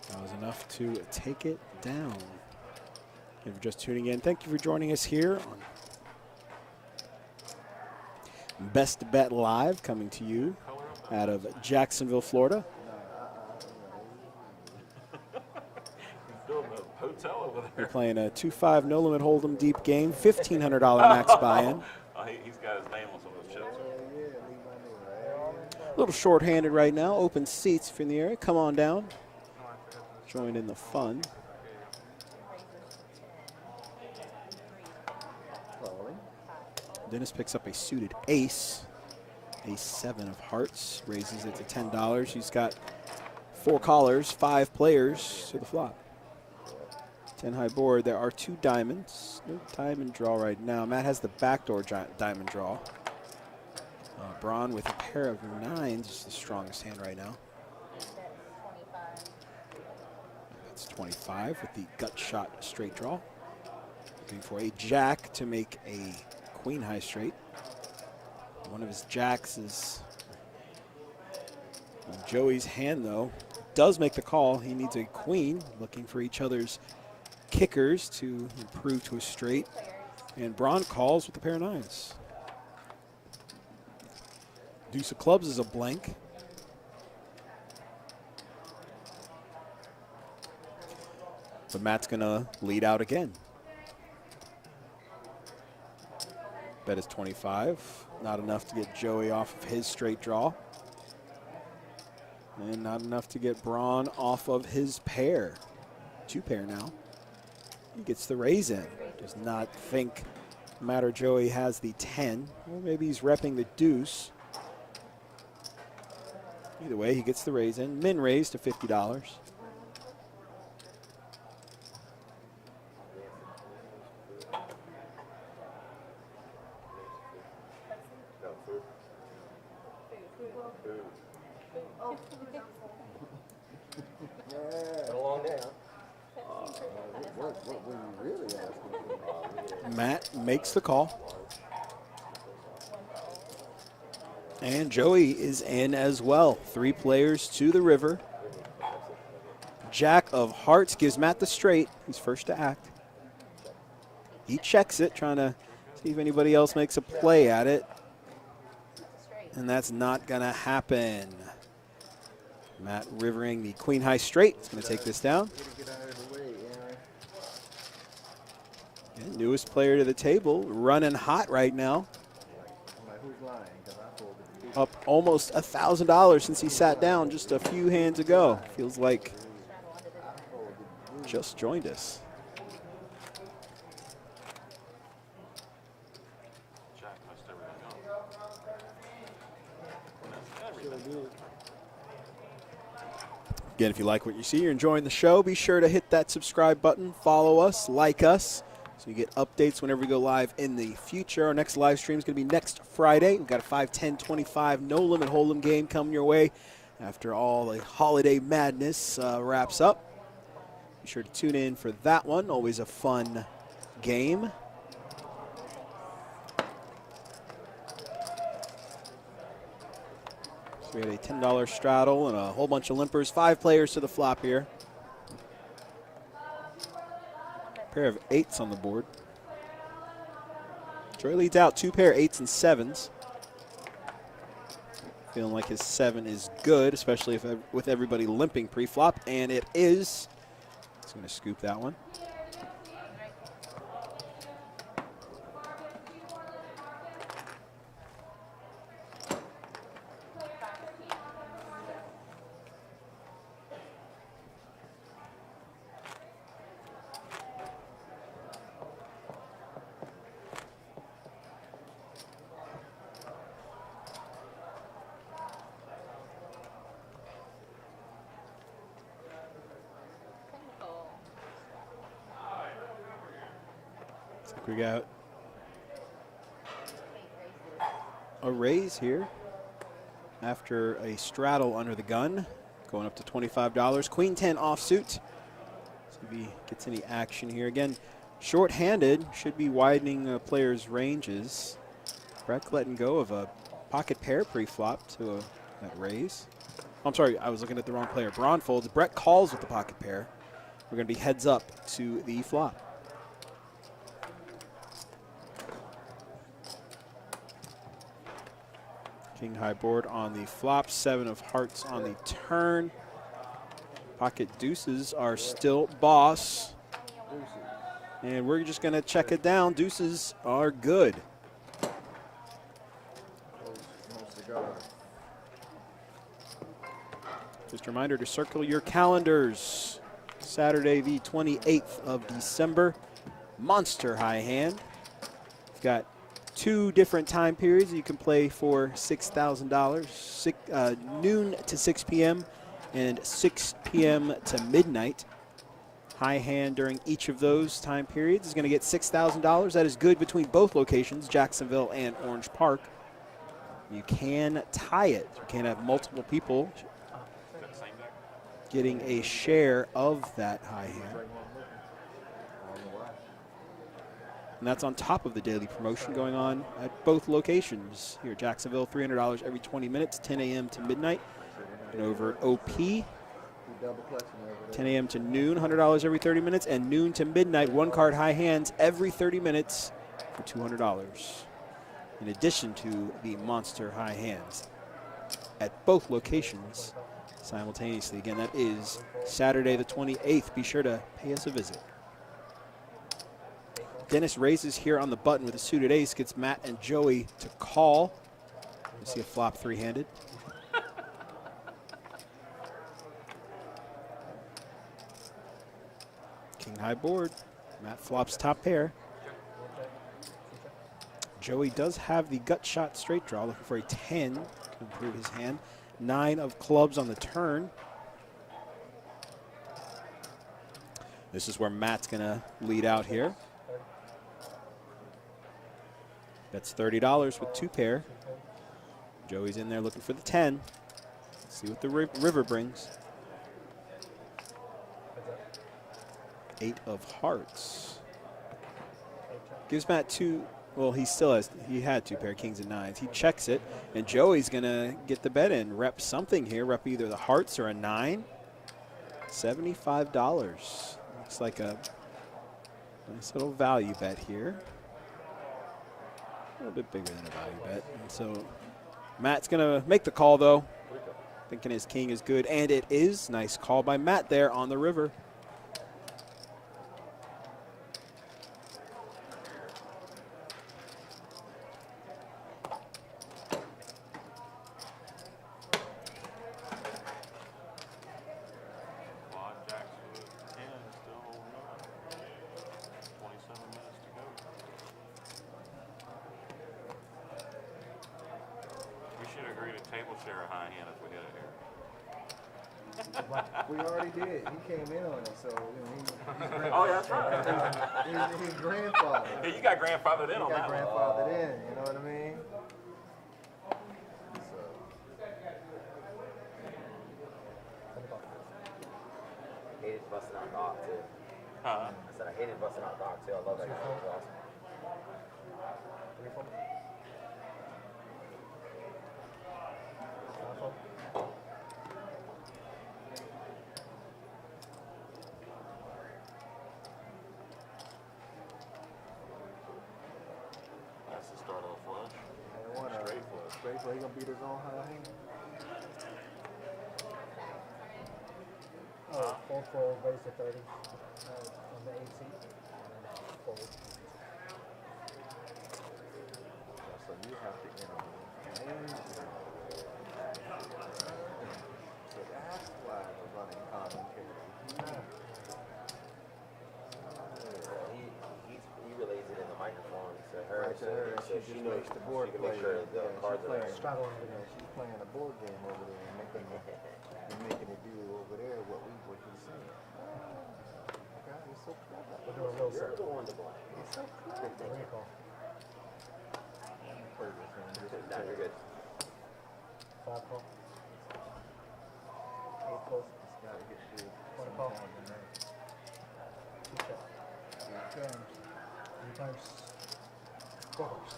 That was enough to take it down. If you're just tuning in, thank you for joining us here on Best Bet Live, coming to you out of Jacksonville, Florida. building a hotel over there. We're playing a 2-5 no limit hold'em deep game, $1,500 max buy-in. Oh, he's got his name on some of those chips. A little short-handed right now. Open seats if you're in the area. Come on down. Join in the fun. Dennis picks up a suited ace. Ace 7 of hearts. Raises it to $10. He's got 4 callers, 5 players to the flop. 10 high board. There are 2 diamonds. No diamond draw right now. Matt has the backdoor diamond draw. Braun with a pair of 9s is the strongest hand right now. 25 with the gut shot straight draw. Looking for a jack to make a queen high straight. One of his jacks is in Joey's hand, though. Does make the call. He needs a queen, looking for each other's kickers to improve to a straight. And Braun calls with a pair of nines. Deuce of clubs is a blank. But Matt's gonna lead out again. Bet is 25. Not enough to get Joey off of his straight draw. And not enough to get Braun off of his pair. Two pair now. He gets the raise in. Does not think Matt or Joey has the 10. Or maybe he's repping the deuce. Either way, he gets the raise in. Min raise to $50. What were you really asking for? Matt makes the call. And Joey is in as well. 3 players to the river. Jack of hearts gives Matt the straight. He's first to act. He checks it, trying to see if anybody else makes a play at it. And that's not going to happen. Matt rivering the queen high straight. He's going to take this down. Get out of the way, Aaron. Yeah, newest player to the table, running hot right now. I'm like, who's lying? 'Cause I told him. Up almost $1,000 since he sat down just a few hands ago. Feels like just joined us. Jack messed everything up. Again, if you like what you see, you're enjoying the show, be sure to hit that subscribe button, follow us, like us, so you get updates whenever we go live in the future. Our next live stream is going to be next Friday. We've got a 5, 10, 25 no limit hold'em game coming your way after all the holiday madness wraps up. Be sure to tune in for that one. Always a fun game. So we had a $10 straddle and a whole bunch of limpers. 5 players to the flop here. Pair of 8s on the board. Troy leads out 2 pair 8s and 7s. Feeling like his 7 is good, especially if with everybody limping pre-flop, and it is. He's going to scoop that one. We got a raise here after a straddle under the gun, going up to $25. Queen 10 offsuit. See if he gets any action here. Again, short-handed, should be widening players' ranges. Brett letting go of a pocket pair pre-flop to that raise. I'm sorry, I was looking at the wrong player. Braun folds. Brett calls with the pocket pair. We're going to be heads up to the flop. King high board on the flop, 7 of hearts on the turn. Pocket deuces are still boss. And we're just going to check it down. Deuces are good. Just a reminder to circle your calendars. Saturday, the 28th of December. Monster high hand. We've got 2 different time periods you can play for $6,000, noon to 6 p.m. and 6 p.m. to midnight. High hand during each of those time periods is going to get $6,000. That is good between both locations, Jacksonville and Orange Park. You can tie it. You can have multiple people. getting a share of that high hand. Right where I'm looking. I don't know why. And that's on top of the daily promotion going on at both locations. Here, Jacksonville, $300 every 20 minutes, 10 a.m. to midnight. And over at OP, He double clutching over there. 10 a.m. to noon, $100 every 30 minutes, and noon to midnight, one card high hands every 30 minutes for $200. In addition to the monster high hands at both locations simultaneously. Again, that is Saturday the 28th. Be sure to pay us a visit. Dennis raises here on the button with a suited ace, gets Matt and Joey to call. You see a flop three-handed. King high board. Matt flops top pair. Joey does have the gut shot straight draw, looking for a 10 to improve his hand. 9 of clubs on the turn. This is where Matt's gonna lead out here. That's $30 with 2 pair. Joey's in there looking for the 10. Let's see what the river brings. 8 of hearts. Gives Matt 2. Well, he still has. He had 2 pair kings and nines. He checks it, and Joey's gonna get the bet in. Rep something here. Rep either the hearts or a 9. $75. Looks like a nice little value bet here. A little bit bigger than a value bet. And so Matt's gonna make the call though, thinking his king is good, and it is. Nice call by Matt there on the river. We already did. He came in on it, so you know, Oh, yeah, that's right. he's grandfather. Hey, you got grandfathered in He on got that one. grandfathered in. You know what I mean? So, Hated busting out dog too. Huh? I said I hated busting out dog too. I love that guy. It was awesome. That's the start of a flush. straight flush. He gonna beat his own high hand. Fold forward, raise to 30 on the 8 seat, and then forward. So you have to enter. So that's why we're running commentary. He relays it in the microphone to her, Right to her, and so she just knows makes the board she can play. make sure the cards are She's Struggling with playing, she's playing a board game over there and making it do over there what he's saying. God, he's so clever. We're doing real You're simple. the one to blame. He's so clever. Recall. Nah, you're good. 5 call. 8 close. He's got to get through. One call. 2 check. Here it comes. 3 times. 4 holes.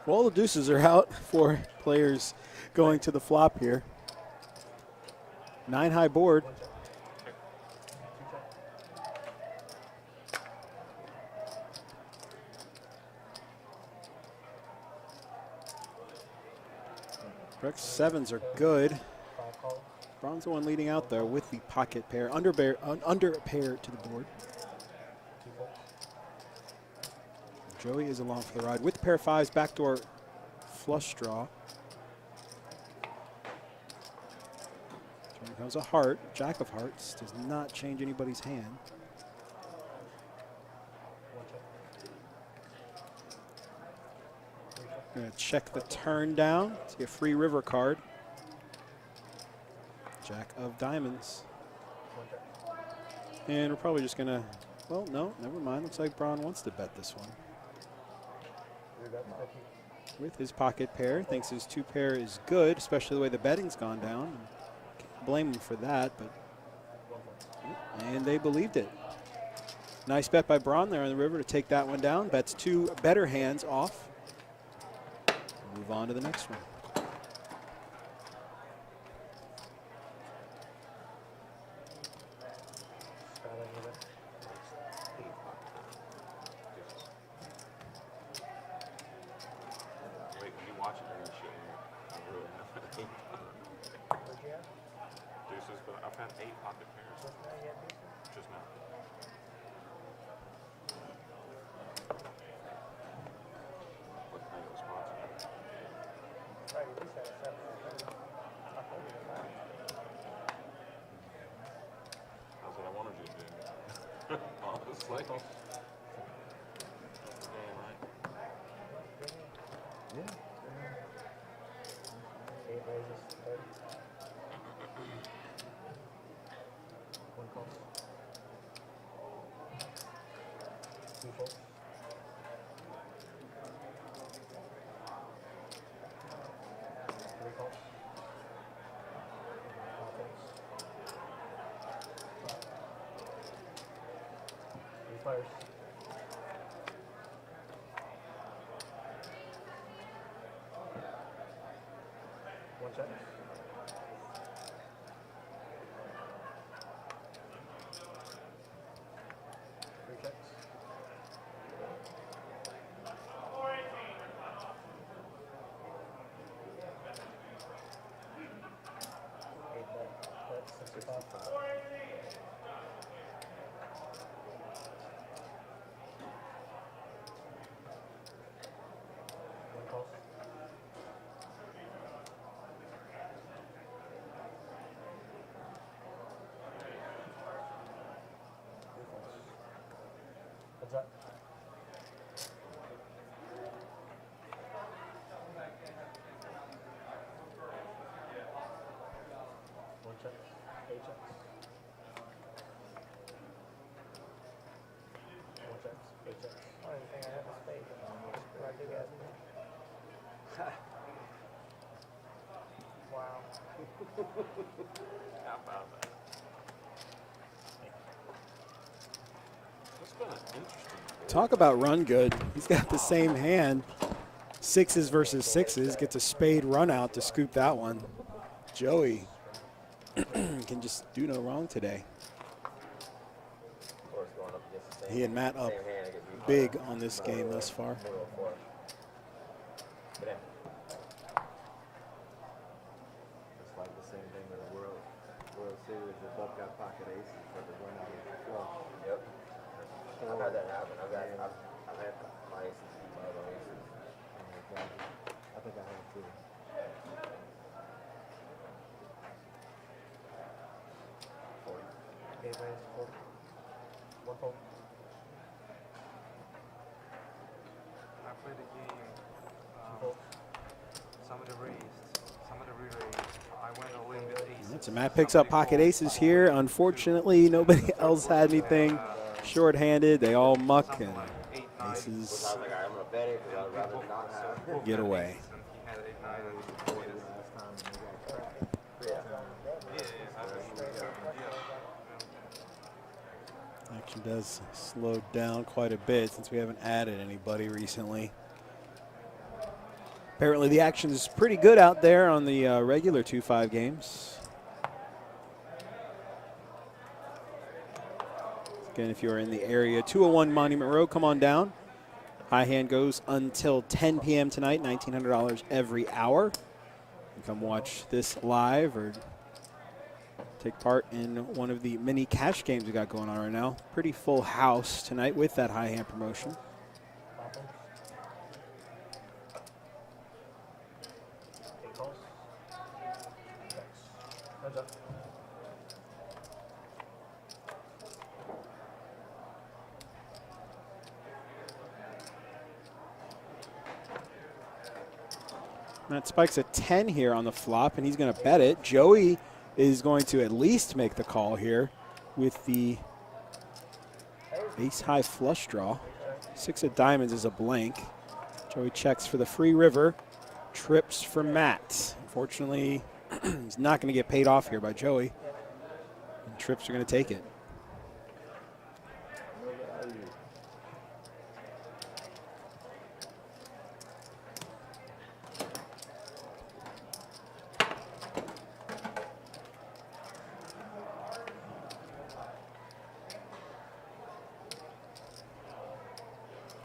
Well, the deuces are out for players going to the flop here. 9 high board. 1 check. 2 check. Rex 7s are good. 5 call. Braun's the one leading out there with the pocket pair, under pair to the board. 2 folds. Joey is along for the ride with pair of 5s, backdoor flush draw. Turn comes a heart. Jack of hearts does not change anybody's hand. 1 check. 3 check. Gonna check the turn down. See a free river card. Jack of diamonds. 1 check. And we're probably just gonna, well, no, never mind. Looks like Braun wants to bet this one. With his pocket pair, thinks his 2 pair is good, especially the way the betting's gone down. blame them for that, but and they believed it. Nice bet by Braun there on the river to take that one down. Bets 2 better hands off. Move on to the next one. Wait, when you watch it, you're gonna show you. I really have 8 deuces, but I've had 8 pocket pairs. Just now. What kind of response? That's what I wanted you to do. Honestly. That's the game, right? Yeah. 8 raises, 30. 1 call. 2 folds. 3 calls. 5 folds. 3 fires. 1 check. 3 checks. 8 bet. Bet 65. 1 call. 3 falls. Heads up. 1 check. 8 checks. 1 checks. 8 checks. I don't even think I have a spade. But I do have one. Wow. How about that? It's been an interesting. Talk about run good. He's got the same hand. 6s versus 6s. Gets a spade run out to scoop that one. Joey can just do no wrong today. Of course, going up against the same, He and Matt up same hand, I get beat by big on this game thus far. middle of 4. Get in. It's like the same thing with the World Series. The Buck got pocket aces, but the run out of the flush. Yep. I've had that happen. I've had my aces beat by other aces. I think I have too. 8 raise, 4. 1 fold. I played a game. 2 folds. Some of the raised, some of the re-raised. I went all in with aces. So Matt picks up pocket aces here. Unfortunately, nobody else had anything short-handed. They all muck Something and like 8, 9. I aces was like, all right, I'm gonna bet it because I'd rather not have. get away. And he had 8, 9, and he Last beat us. time and they got cracked. Yeah. Action does slow down quite a bit since we haven't added anybody recently. Apparently the action is pretty good out there on the regular 2-5 games. Again, if you're in the area, 201 Monument Road, come on down. High hand goes until 10 p.m. tonight, $1,900 every hour. You come watch this live or take part in one of the many cash games we got going on right now. Pretty full house tonight with that high hand promotion. 5 folds. 8 calls. Checks. Heads up. Matt spikes a 10 here on the flop, and he's going to bet it. Joey is going to at least make the call here with the ace-high flush draw. 6 of diamonds is a blank. Joey checks for the free river. Trips for Matt. Unfortunately, He's not going to get paid off here by Joey. And Trips are going to take it. No value.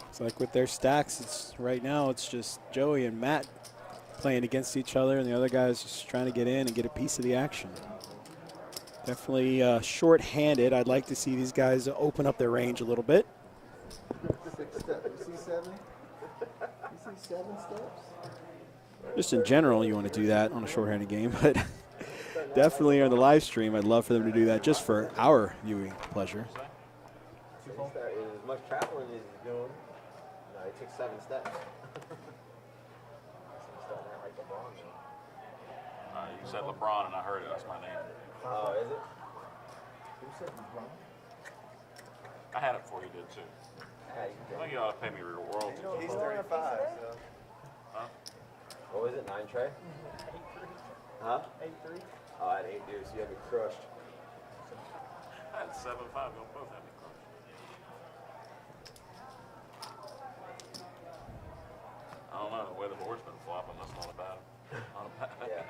It's like with their stacks, it's right now it's just Joey and Matt playing against each other, and the other guy's just trying to get in and get a piece of the action. Definitely short-handed. I'd like to see these guys open up their range a little bit. 6 steps. You see 7? You see 7 steps? Just in general, you want to do that on a short-handed game, but definitely on the live stream, I'd love for them to do that just for our viewing pleasure. As much traveling as he's doing, he took 7 steps. He's starting out like LeBron now. You said LeBron, and I heard it. That's my name. Oh, is it? Who said LeBron? I had it before you did, too. Yeah, I think you ought to pay me royalties. he's 35, so. Huh? What was it, 9 Trey? 8-3. Huh? 8-3. Oh, I had 8 dudes, so you had me crushed. I had 7-5. You'll both have me crushed. I don't know. The way the board's been flopping, that's not a bad. Not a bad. Yeah.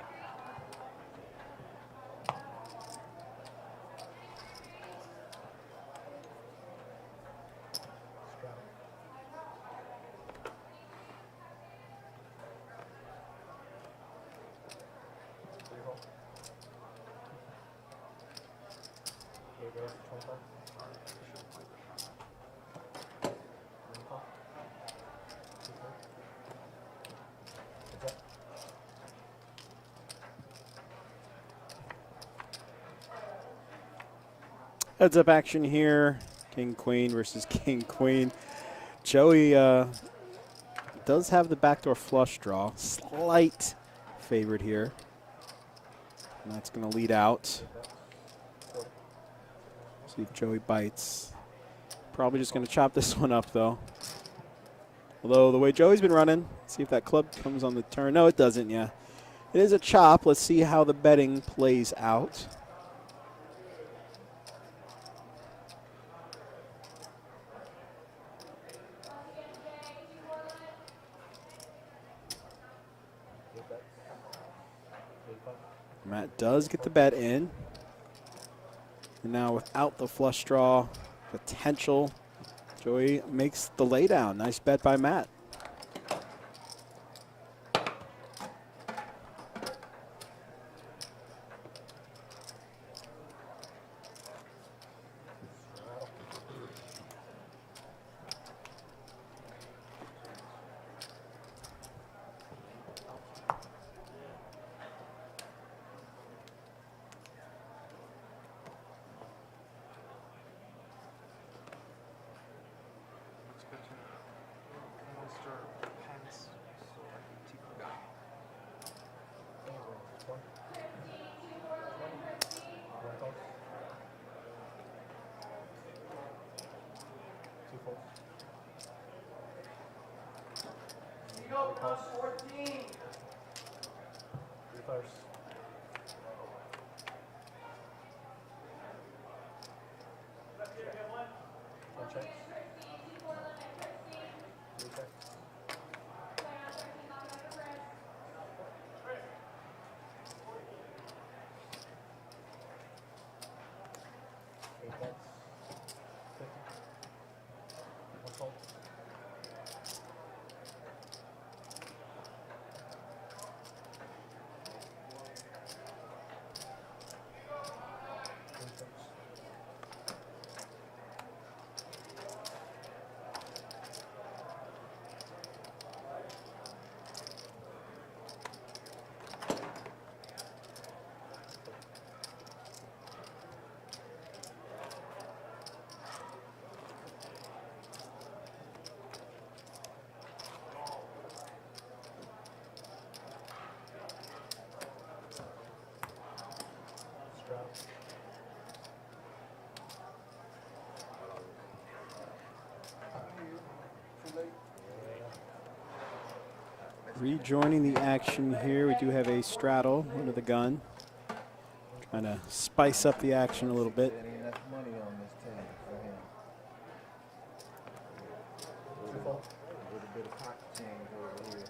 Heads up action here. King Queen versus King Queen. Joey does have the backdoor flush draw. Slight favorite here. And that's going to lead out. See if Joey bites. Probably just going to chop this one up, though. Although the way Joey's been running, see if that club comes on the turn. No, it doesn't, yeah. It is a chop. Let's see how the betting plays out. Matt does get the bet in. And now without the flush draw potential, Joey makes the laydown. Nice bet by Matt. Rejoining the action here, we do have a straddle under the gun. Trying to spice up the action a little bit. There ain't enough money on this table for him. A little bit of pocket change over here.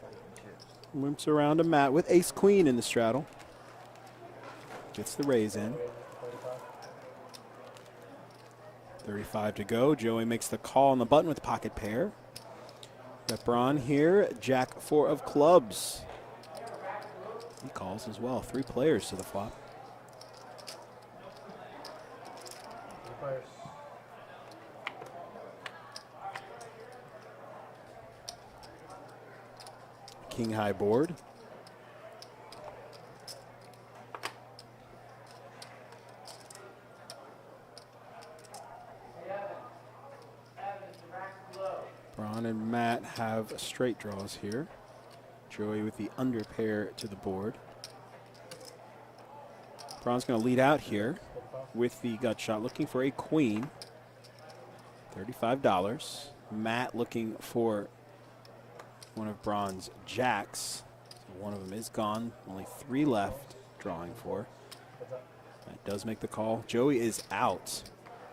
Fighting chips. Limps around to Matt with ace queen in the straddle. Gets the raise in. 35 to go. Joey makes the call on the button with pocket pair. Got Braun here, jack 4 of clubs. He calls as well. 3 players to the flop. King high board. Braun and Matt have straight draws here. Joey with the under pair to the board. Braun's going to lead out here with the gut shot, looking for a queen. $35. Matt looking for one of Braun's jacks. So one of them is gone. Only 3 left, drawing for. That does make the call. Joey is out.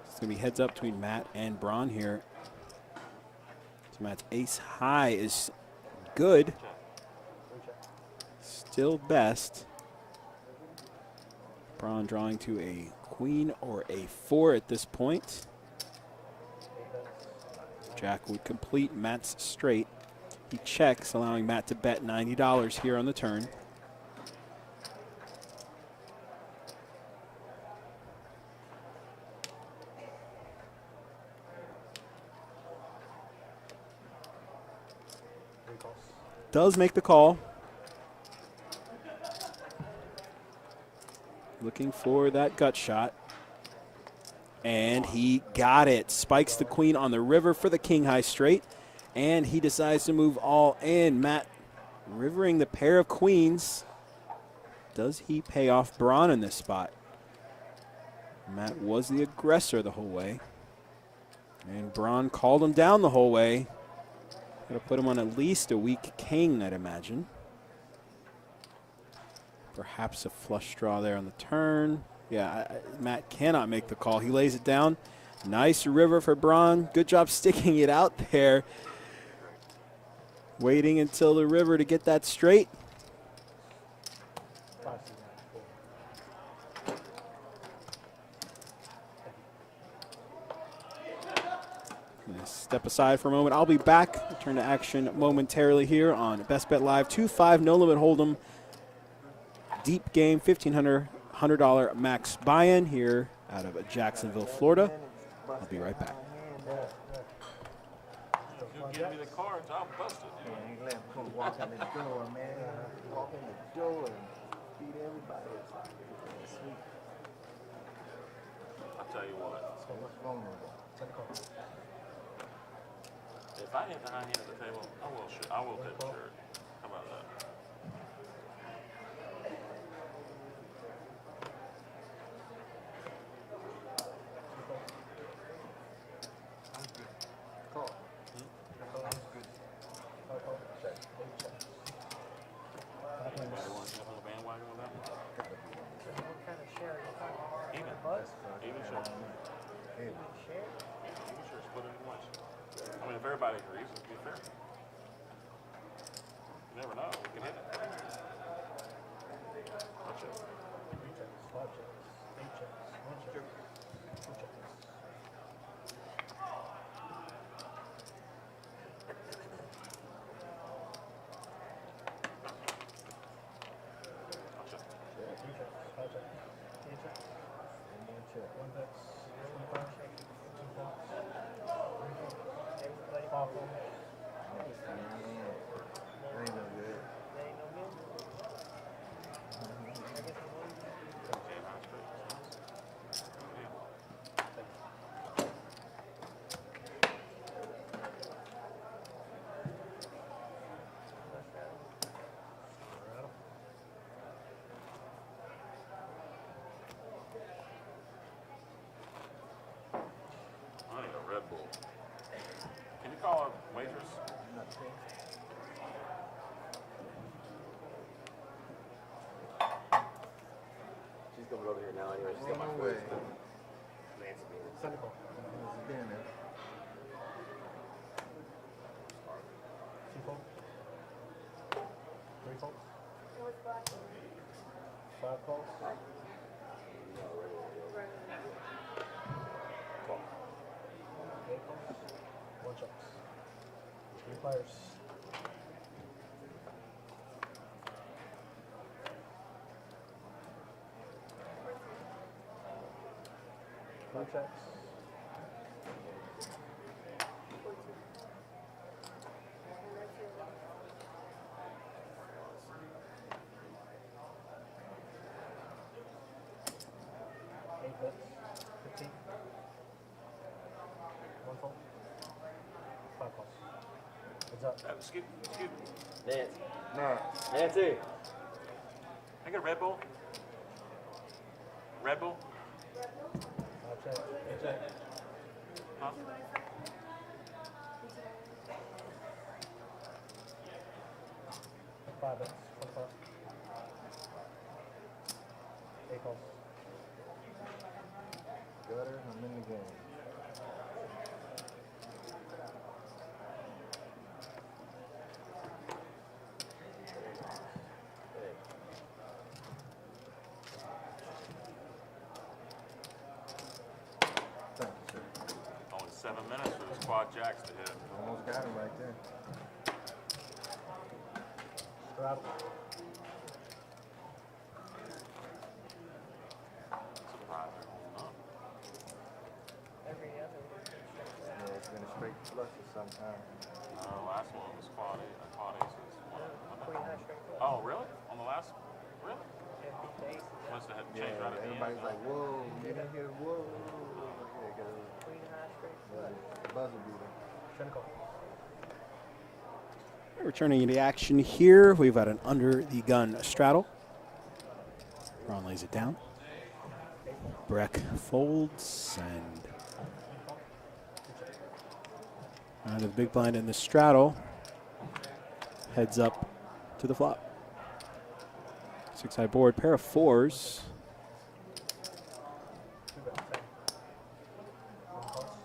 It's going to be heads up between Matt and Braun here. So Matt's ace high is good. Still best. Braun drawing to a queen or a 4 at this point. Jack would complete Matt's straight. He checks, allowing Matt to bet $90 here on the turn. Does make the call. Looking for that gut shot. And he got it. Spikes the queen on the river for the king high straight. And he decides to move all in. Matt rivering the pair of queens. Does he pay off Braun in this spot? Matt was the aggressor the whole way. And Braun called him down the whole way. Going to put him on at least a weak king, I'd imagine. Perhaps a flush draw there on the turn. Yeah, Matt cannot make the call. He lays it down. Nice river for Braun. Good job sticking it out there. Waiting until the river to get that straight. Step aside for a moment. I'll be back. Turn to action momentarily here on Best Bet Live. 2-5 no limit hold'em. Deep game, $1,500 max buy-in here out of Jacksonville, Florida. I'll be right back. You give me the cards, I'll bust it. Man, you let him come walk in the door, man. Walk in the door and beat everybody. It's sweet. I'll tell you what. So what's vulnerable? If I hit the high hand at the table, I will take the shirt. How about that? Call. Anybody want to jump on the bandwagon on that one? What kind of share are you talking about? Even. Buzz? Even sure. Share? Even sure, split it in once. I mean, if everybody agrees, it'd be fair. You never know. We can hit it. Watch it. Three checks, 5 checks, 8 checks, 1 check, 2 checks. Watch it. 3 checks, 5 checks, 8 checks, 1 vex, 25 checks, 2 points, 5 points. Ain't no good. Okay, high straight. Yeah. I need a Red Bull. She's coming over here now anyway. She's got my No food. way. Sandy call. It's been there. Two fold. Three fold. It was black. Five calls. Eight calls. One checks. Three players. Two checks. Eight bets. 15. One fold. Five calls. Heads up. Excuse me. Nance. Nah. Nancy. I got a Red Bull. Red Bull? Five check. Eight check. Huh? Five bets. One call. Eight calls. Gutter, I'm in the game. Thank you, sir. Only 7 minutes for the quad jacks to hit. Almost got him right there. Straddle. Surprised they're holding up. Every other. Yeah, it's been a straight flush for some time. Last one was quad aces. Queen high straight. Oh, really? On the last? Really? Ace. Must have had to Yeah, change right at the end. everybody's like, whoa, get in here, whoa. Yeah, Queen high straight. buzzer beater. Cynical. Returning into action here, we've got an under the gun straddle. Ron lays it down. Breck folds and out of the big blind in the straddle. Heads up to the flop. 6-high board, pair of fours.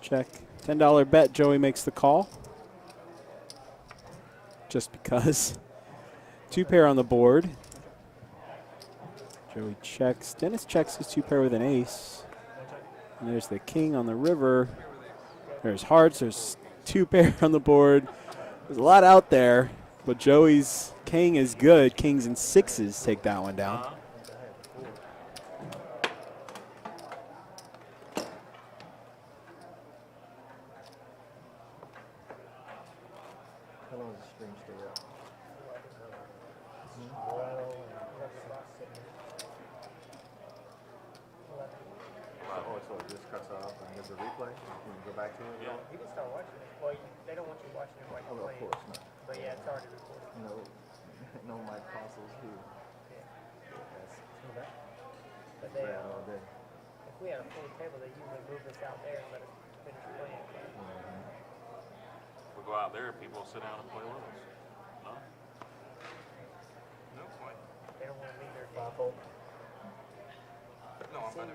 Check. $10 bet. Joey makes the call. Just because. Two pair on the board. Joey checks. Dennis checks his two pair with an ace. And there's the king on the river. There's hearts. There's two pair on the board. There's a lot out there. But Joey's king is good. Kings and sixes take that one down. How long does the stream stay up? Oh, so it just cuts off and there's a replay? You can go back to it? Yeah. You can start watching it. Well, they don't want you watching it while Oh, you're of playing. course not. But yeah, it's already recorded. No, no mic consoles here. Yeah. That's See that? But they, ran all day. if we had a full table, they usually move us out there and let us finish playing. But If we go out there, people will sit down and play with us. No? No point. they don't want to leave their five-fold. No, I'm fine.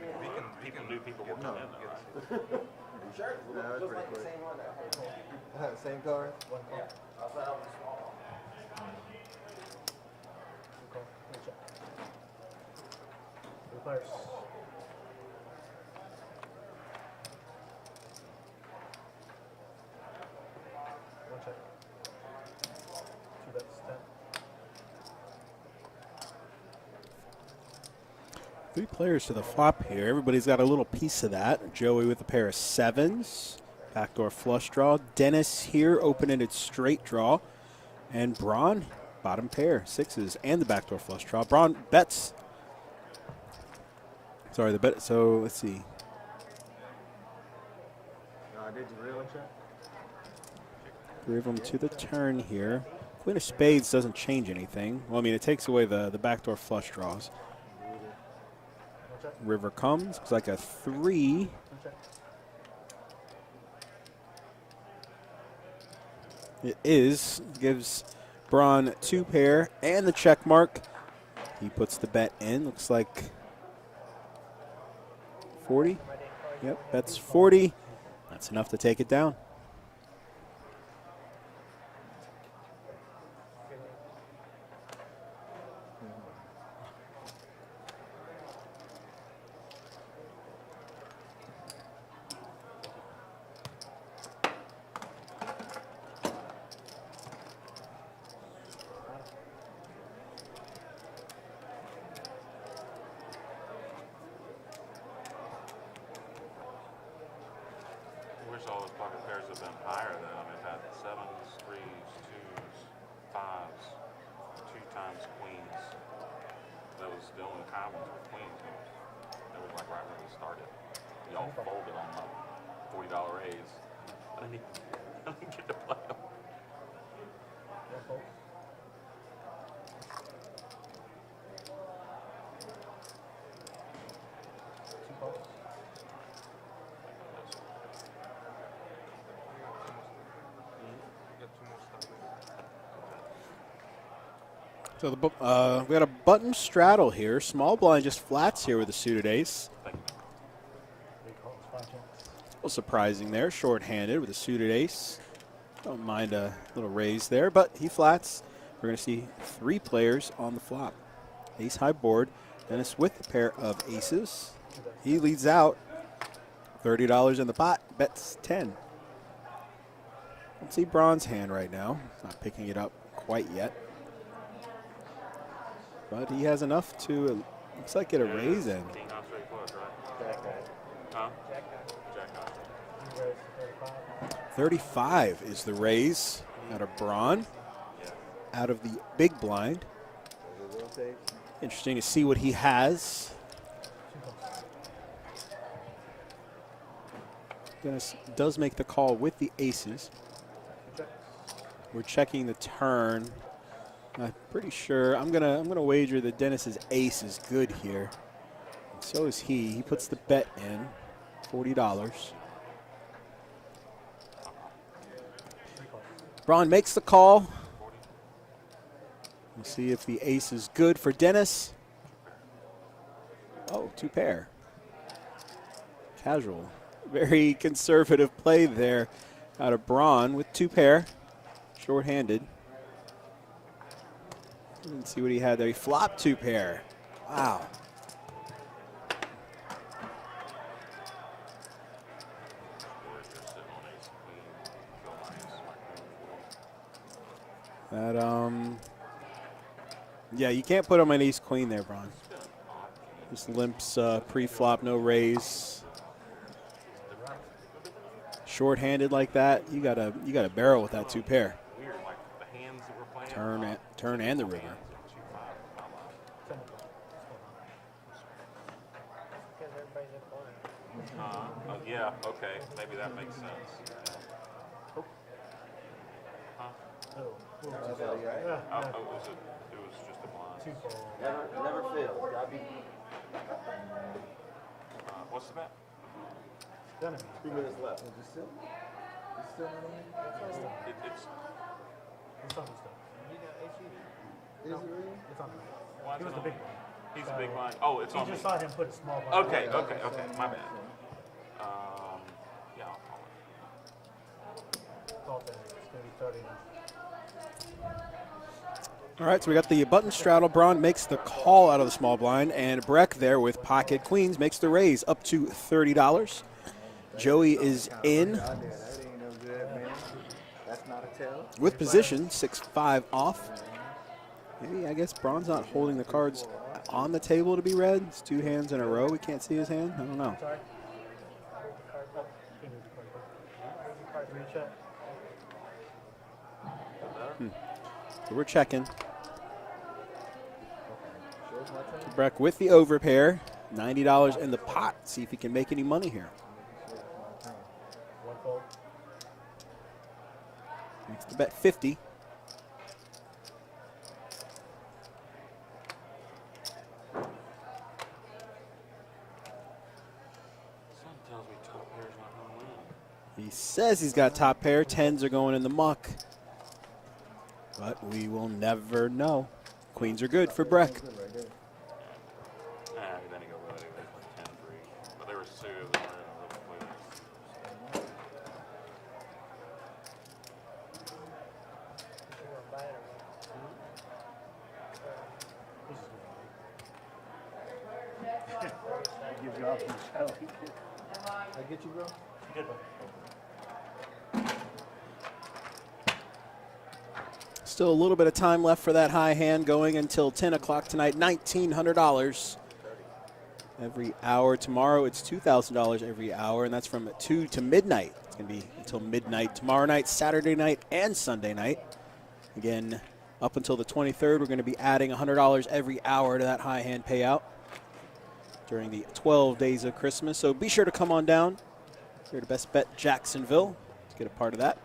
We can New people will come in though, right? Sure. Yeah, that's Just pretty like the quick. same one that Same card? One call. outside of the small. Two call. Three check. Three players. One check. Two bets. 10. Three players to the flop here. Everybody's got a little piece of that. Joey with a pair of sevens. Backdoor flush draw. Dennis here open-ended straight draw. And Braun, bottom pair, sixes, and the backdoor flush draw. Braun bets. Sorry, the bet. So let's see. Did you really check? Three of them to the turn here. Queen of spades doesn't change anything. Well, I mean, it takes away the backdoor flush draws. One check. River comes. Looks like a three. Two check. It is. Gives Braun two pair and the check mark. He puts the bet in. Looks like 40. Yep, that's 40. That's enough to take it down. I wish all those pocket pairs have been higher though. They've had sevens, threes, twos, fives, 2 times queens. That was the only commons with queens. That was like right when we started. Y'all folded on my $40 raise. I didn't get to play them. One fold. Two folds. Got 2 more stops. So we got a button straddle here. Small blind just flats here with a suited ace. Three calls, 5 checks. A little surprising there. Short-handed with a suited ace. Don't mind a little raise there, but he flats. We're going to see 3 players on the flop. Ace high board. Dennis with a pair of aces. He leads out. $30 in the pot. Bets 10. Don't see Braun's hand right now. Not picking it up quite yet. But he has enough to, looks like, get a raise in. King high straight flush, right? Jack guy. Huh? Jack high. Jack high. You raise to 35. 35 is the raise out of Braun. Out of the big blind. Does it rotate? Interesting to see what he has. Two folds. Dennis does make the call with the aces. Two checks. We're checking the turn. I'm pretty sure I'm gonna wager that Dennis's ace is good here. And so is he. He puts the bet in, $40. Three calls. Braun makes the call. We'll see if the ace is good for Dennis. Oh, 2 pair. Casual. Very conservative play there out of Braun with 2 pair. Short-handed. Didn't see what he had there. He flopped 2 pair. Wow. That yeah, you can't put him an ace queen there, Braun. Just limps pre-flop, no raise. Short-handed like that, you gotta barrel with that 2 pair. Weird, like the hands that we're playing. Turn and the river. 10 folds. Because everybody's in corner. Oh, yeah, okay. Maybe that makes sense. Huh? Oh. That's all you got? Oh, it was just a blind. Two folds. Never fail. Gotta be What's the bet? Gonna be. 2 minutes left. Is it still? It's still not on? It's It's on the stuff. You got HE. Is it really? It's on the why He is was it the on? big one. He's the big blind. Oh, it's You on me. just saw him put a small blind. Okay, Yeah, okay, that's okay. on My me, bad. so. Yeah, I'll call it. Call that. It's gonna be 30. All right, so we got the button straddle. Braun makes the call out of the small blind, and Breck there with pocket queens makes the raise up to $30. Joey is in That ain't no good, man. That's not a tell. with position, 6-5 off. Maybe, I guess Braun's not holding the cards on the table to be read. It's 2 hands in a row. We can't see his hand. I don't know. Sorry. Three check. So we're checking. Shows my turn. Breck with the overpair, $90 in the pot. See if he can make any money here. One fold. Makes the bet 50. Something tells me top pair's not going to win. He says he's got top pair. 10s are going in the muck. But we will never know. Queens are good for Breck. Good right there. Nah, then he go with it. They played 10-3. But they were 6 Gives you options. I get you, bro? Good. Still a little bit of time left for that high hand going until 10 o'clock tonight. $1,900 every hour. Tomorrow it's $2,000 every hour, and that's from 2 to midnight. It's going to be until midnight tomorrow night, Saturday night, and Sunday night. Again, up until the 23rd, we're going to be adding $100 every hour to that high hand payout during the 12 days of Christmas. So be sure to come on down here to Best Bet Jacksonville to get a part of that.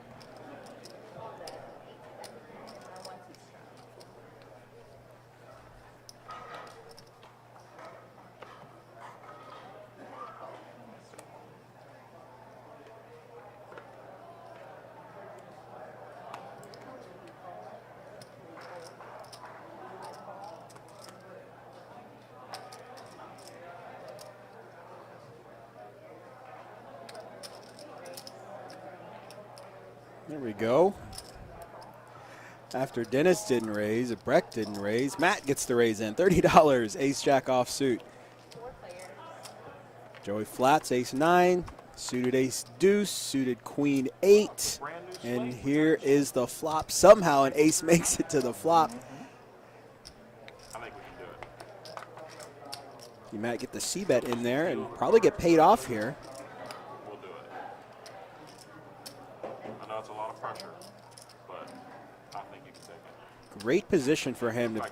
There we go. After Dennis didn't raise, Breck didn't raise, Matt gets the raise in. $30, ace-jack offsuit. Joey flats, ace-9, suited ace-deuce, suited queen-8. And here is the flop. Somehow an ace makes it to the flop. I think we can do it. You might get the C-bet in there and probably get paid off here. We'll do it. I know it's a lot of pressure, but I think you can take it. Great position for him to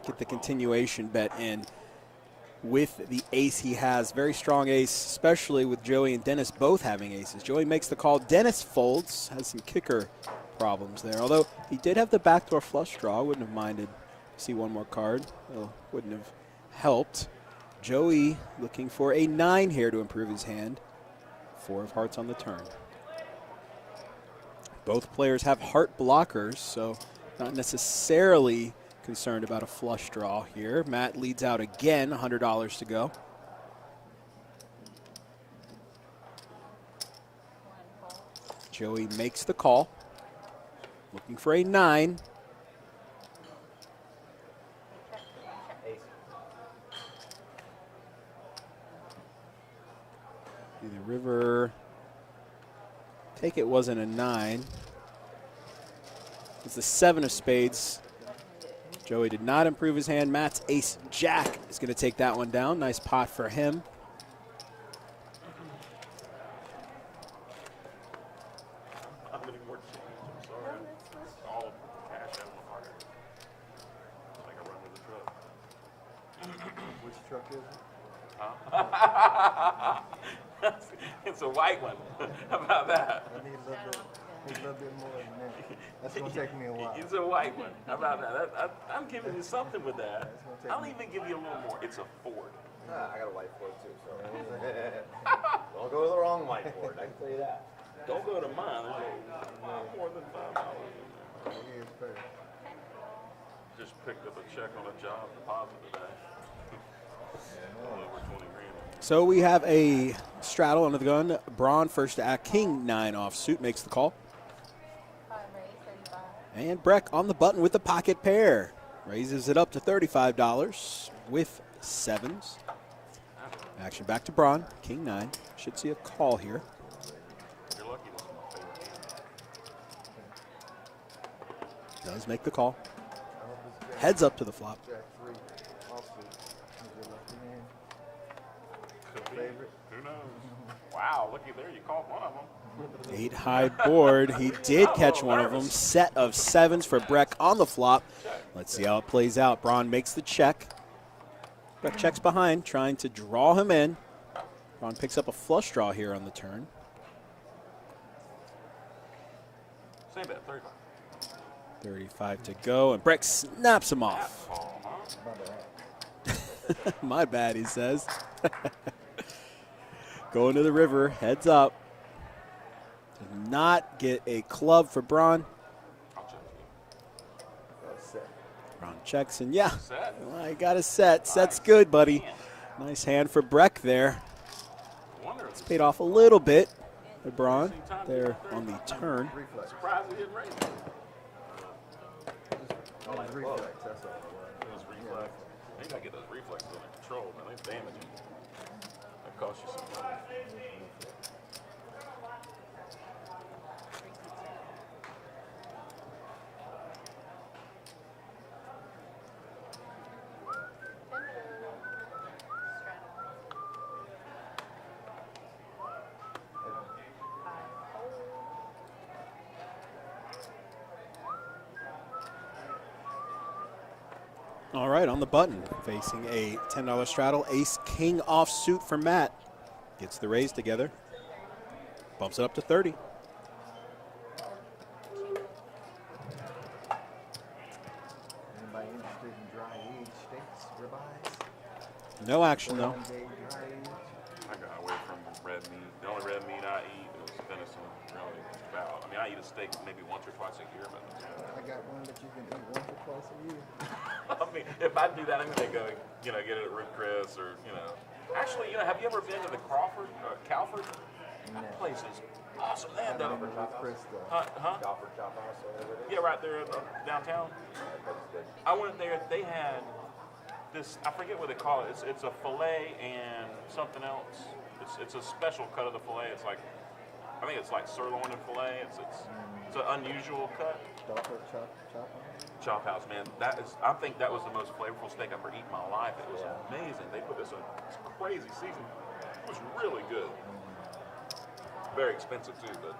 get the continuation bet in with the ace he has. Very strong ace, especially with Joey and Dennis both having aces. Joey makes the call. Dennis folds, has some kicker problems there. Although he did have the backdoor flush draw. Wouldn't have minded to see one more card. Well, wouldn't have helped. Joey looking for a 9 here to improve his hand. 4 of hearts on the turn. Both players have heart blockers, so not necessarily concerned about a flush draw here. Matt leads out again, $100 to go. Joey makes the call, looking for a 9. The river, take it wasn't a 9. It's the 7 of spades. Joey did not improve his hand. Matt's ace-jack is going to take that one down. Nice pot for him. I'm getting more change. I'm sorry. All cash out of my pocket. It's like I run with the truck. Which truck is it? It's a white one. How about that? I need a little bit more than that. That's going to take me a while. It's a white one. How about that? I'm giving you something with that. I'll even give you a little more. It's a Ford. I got a white Ford too, so don't go to the wrong white Ford. I can tell you that. Don't go to mine. There's a lot more than $5 in there. It is fair. Just picked up a check on a job deposit today. Over 20 grand. So we have a straddle under the gun. Braun first to act, king 9 offsuit, makes the call. And Breck on the button with the pocket pair. Raises it up to $35 with 7s. Action back to Braun, king 9. Should see a call here. You're lucky this is my favorite hand. Does make the call. Heads up to the flop. Jack 3 offsuit. Is your lucky hand? Could be. Favorite? Who knows? Wow, looky there. You caught one of them. 8 high board. He did catch one of them. Set of 7s for Breck on the flop. Let's see how it plays out. Braun makes the check. Breck checks behind, trying to draw him in. Braun picks up a flush draw here on the turn. Same bet, 35. 35 to go, and Breck snaps him off. My bad, he says. Going to the river, heads up. Does not get a club for Braun. I'll check you. Braun checks, and yeah, Set. well, I got a set. Set's good, buddy. Nice hand for Breck there. Wonder if It's paid off a little bit for Braun there on the turn. surprised we didn't raise it. Reflex, that's all. Those reflex. You gotta get those reflexes under control, man. They damage you. cost you some money. All right, on the button, facing a $10 straddle, ace-king offsuit for Matt. Gets the raise together. Bumps it up to 30. Anybody interested in dry aged steaks, ribeyes? No action, though. 1-day dry aged. I got away from red meat. The only red meat I eat is venison, really, just about. I mean, I eat a steak maybe once or twice a year, but I got one that you can eat once or twice a year. I mean, if I do that, I'm gonna go, get it at Ruth Chris or, Actually, have you ever been to the Calford? No. That place is awesome. They have I've that. been with Chris though. Huh? Golfer Chop House or whatever it is. Yeah, right there downtown. That's good. I went there. They had this. I forget what they call it. It's a fillet and something else. It's a special cut of the fillet. It's like, I think it's like sirloin and fillet. It's an unusual cut. Golfer chop. Chop House, man. I think that was the most flavorful steak I've ever eaten in my life. It was amazing. They put this in this crazy season. It was really good. Very expensive too, but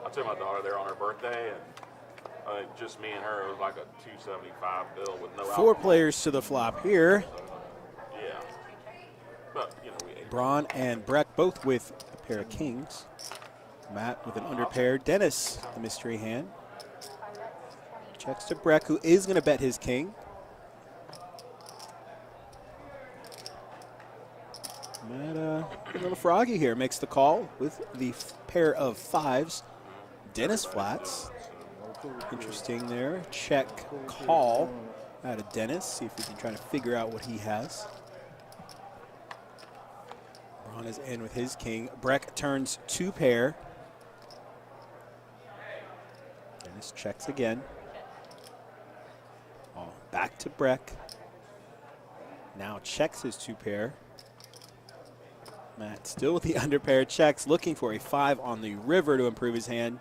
I took my daughter there on her birthday, and just me and her. It was like a $275 bill with no Four alcohol. players to the flop here. Yeah, but we ate. Braun and Breck both with a pair of kings. Matt with an underpair. Dennis, the mystery hand. Checks to Breck, who is going to bet his king. Matt, a little froggy here, makes the call with the pair of fives. Dennis flats. Interesting there. Check call out of Dennis. See if we can try to figure out what he has. Braun is in with his king. Breck turns two pair. Dennis checks again. Back to Breck. Now checks his two pair. Matt still with the underpair, checks, looking for a 5 on the river to improve his hand.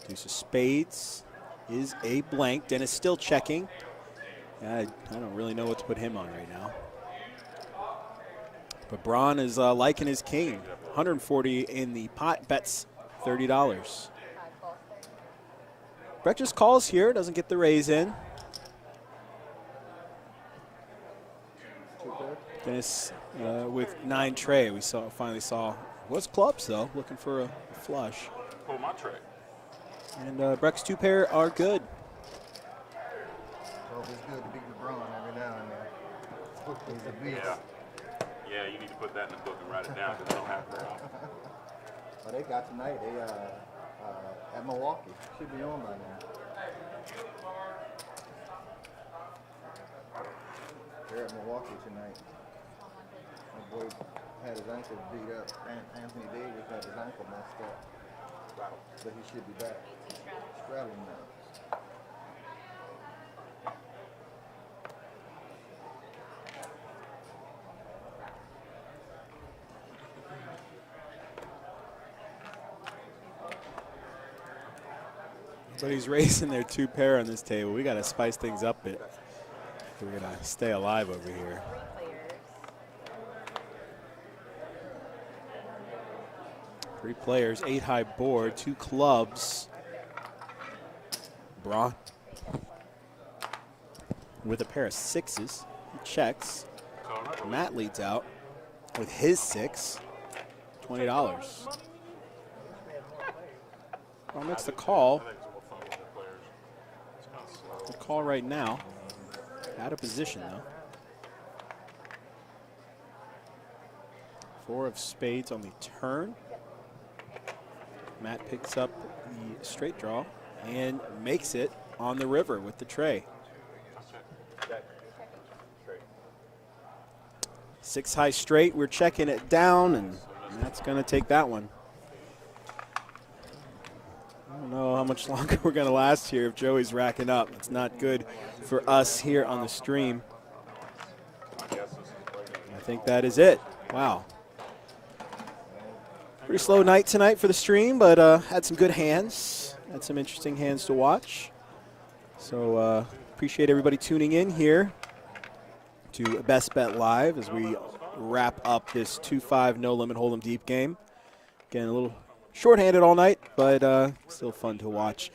Deuce of spades is a blank. Dennis still checking. I don't really know what to put him on right now. But Braun is liking his king. 140 in the pot, bets $30. Breck just calls here, doesn't get the raise in. Dennis with 9 tray. We finally saw was clubs though, looking for a flush. Pull my tray. And Breck's two pair are good. Well, it's good to beat LeBron every now and then. He's a beast. Yeah, you need to put that in the book and write it down because I don't have that. Oh, they got tonight. They at Milwaukee. Should be on by now. They're at Milwaukee tonight. My boy had his ankle beat up. Anthony Davis had his ankle messed up. But he should be back. Straddling now. But he's raising their two pair on this table. We got to spice things up a bit. We're going to stay alive over here. 3 players, 8 high board, 2 clubs. Braun with a pair of 6s. He checks. Matt leads out with his 6. $20. Well, makes the call. The call right now. Out of position though. 4 of spades on the turn. Matt picks up the straight draw and makes it on the river with the tray. 6 high straight. We're checking it down, and Matt's going to take that one. I don't know how much longer we're going to last here if Joey's racking up. It's not good for us here on the stream. I think that is it. Wow. Pretty slow night tonight for the stream, but had some good hands. Had some interesting hands to watch. So appreciate everybody tuning in here to Best Bet Live as we wrap up this 2-5 No Limit Hold'em Deep game. Again, a little shorthanded all night, but still fun to watch.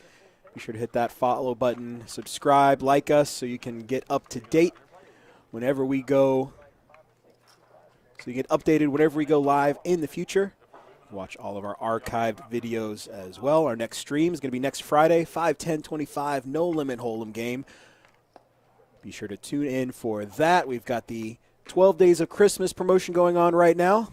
Be sure to hit that follow button, subscribe, like us so you can get up to date whenever we go. So you get updated whenever we go live in the future. Watch all of our archived videos as well. Our next stream is going to be next Friday, 5/10/25, No Limit Hold'em game. Be sure to tune in for that. We've got the 12 Days of Christmas promotion going on right now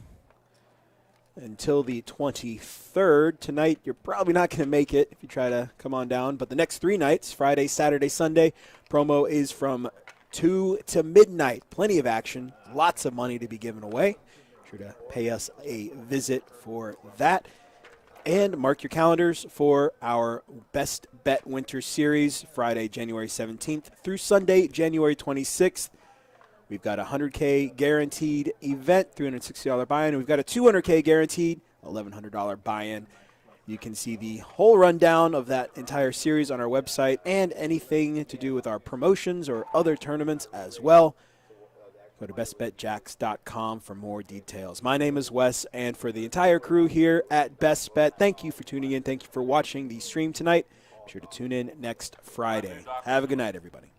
until the 23rd. Tonight, you're probably not going to make it if you try to come on down. But the next 3 nights, Friday, Saturday, Sunday, promo is from 2 to midnight. Plenty of action, lots of money to be given away. Be sure to pay us a visit for that. And mark your calendars for our Best Bet Winter Series, Friday, January 17th through Sunday, January 26th. We've got a $100K guaranteed event, $360 buy-in, and we've got a $200K guaranteed, $1,100 buy-in. You can see the whole rundown of that entire series on our website and anything to do with our promotions or other tournaments as well. Go to bestbetjacks.com for more details. My name is Wes, and for the entire crew here at Best Bet, thank you for tuning in. Thank you for watching the stream tonight. Be sure to tune in next Friday. Have a good night, everybody.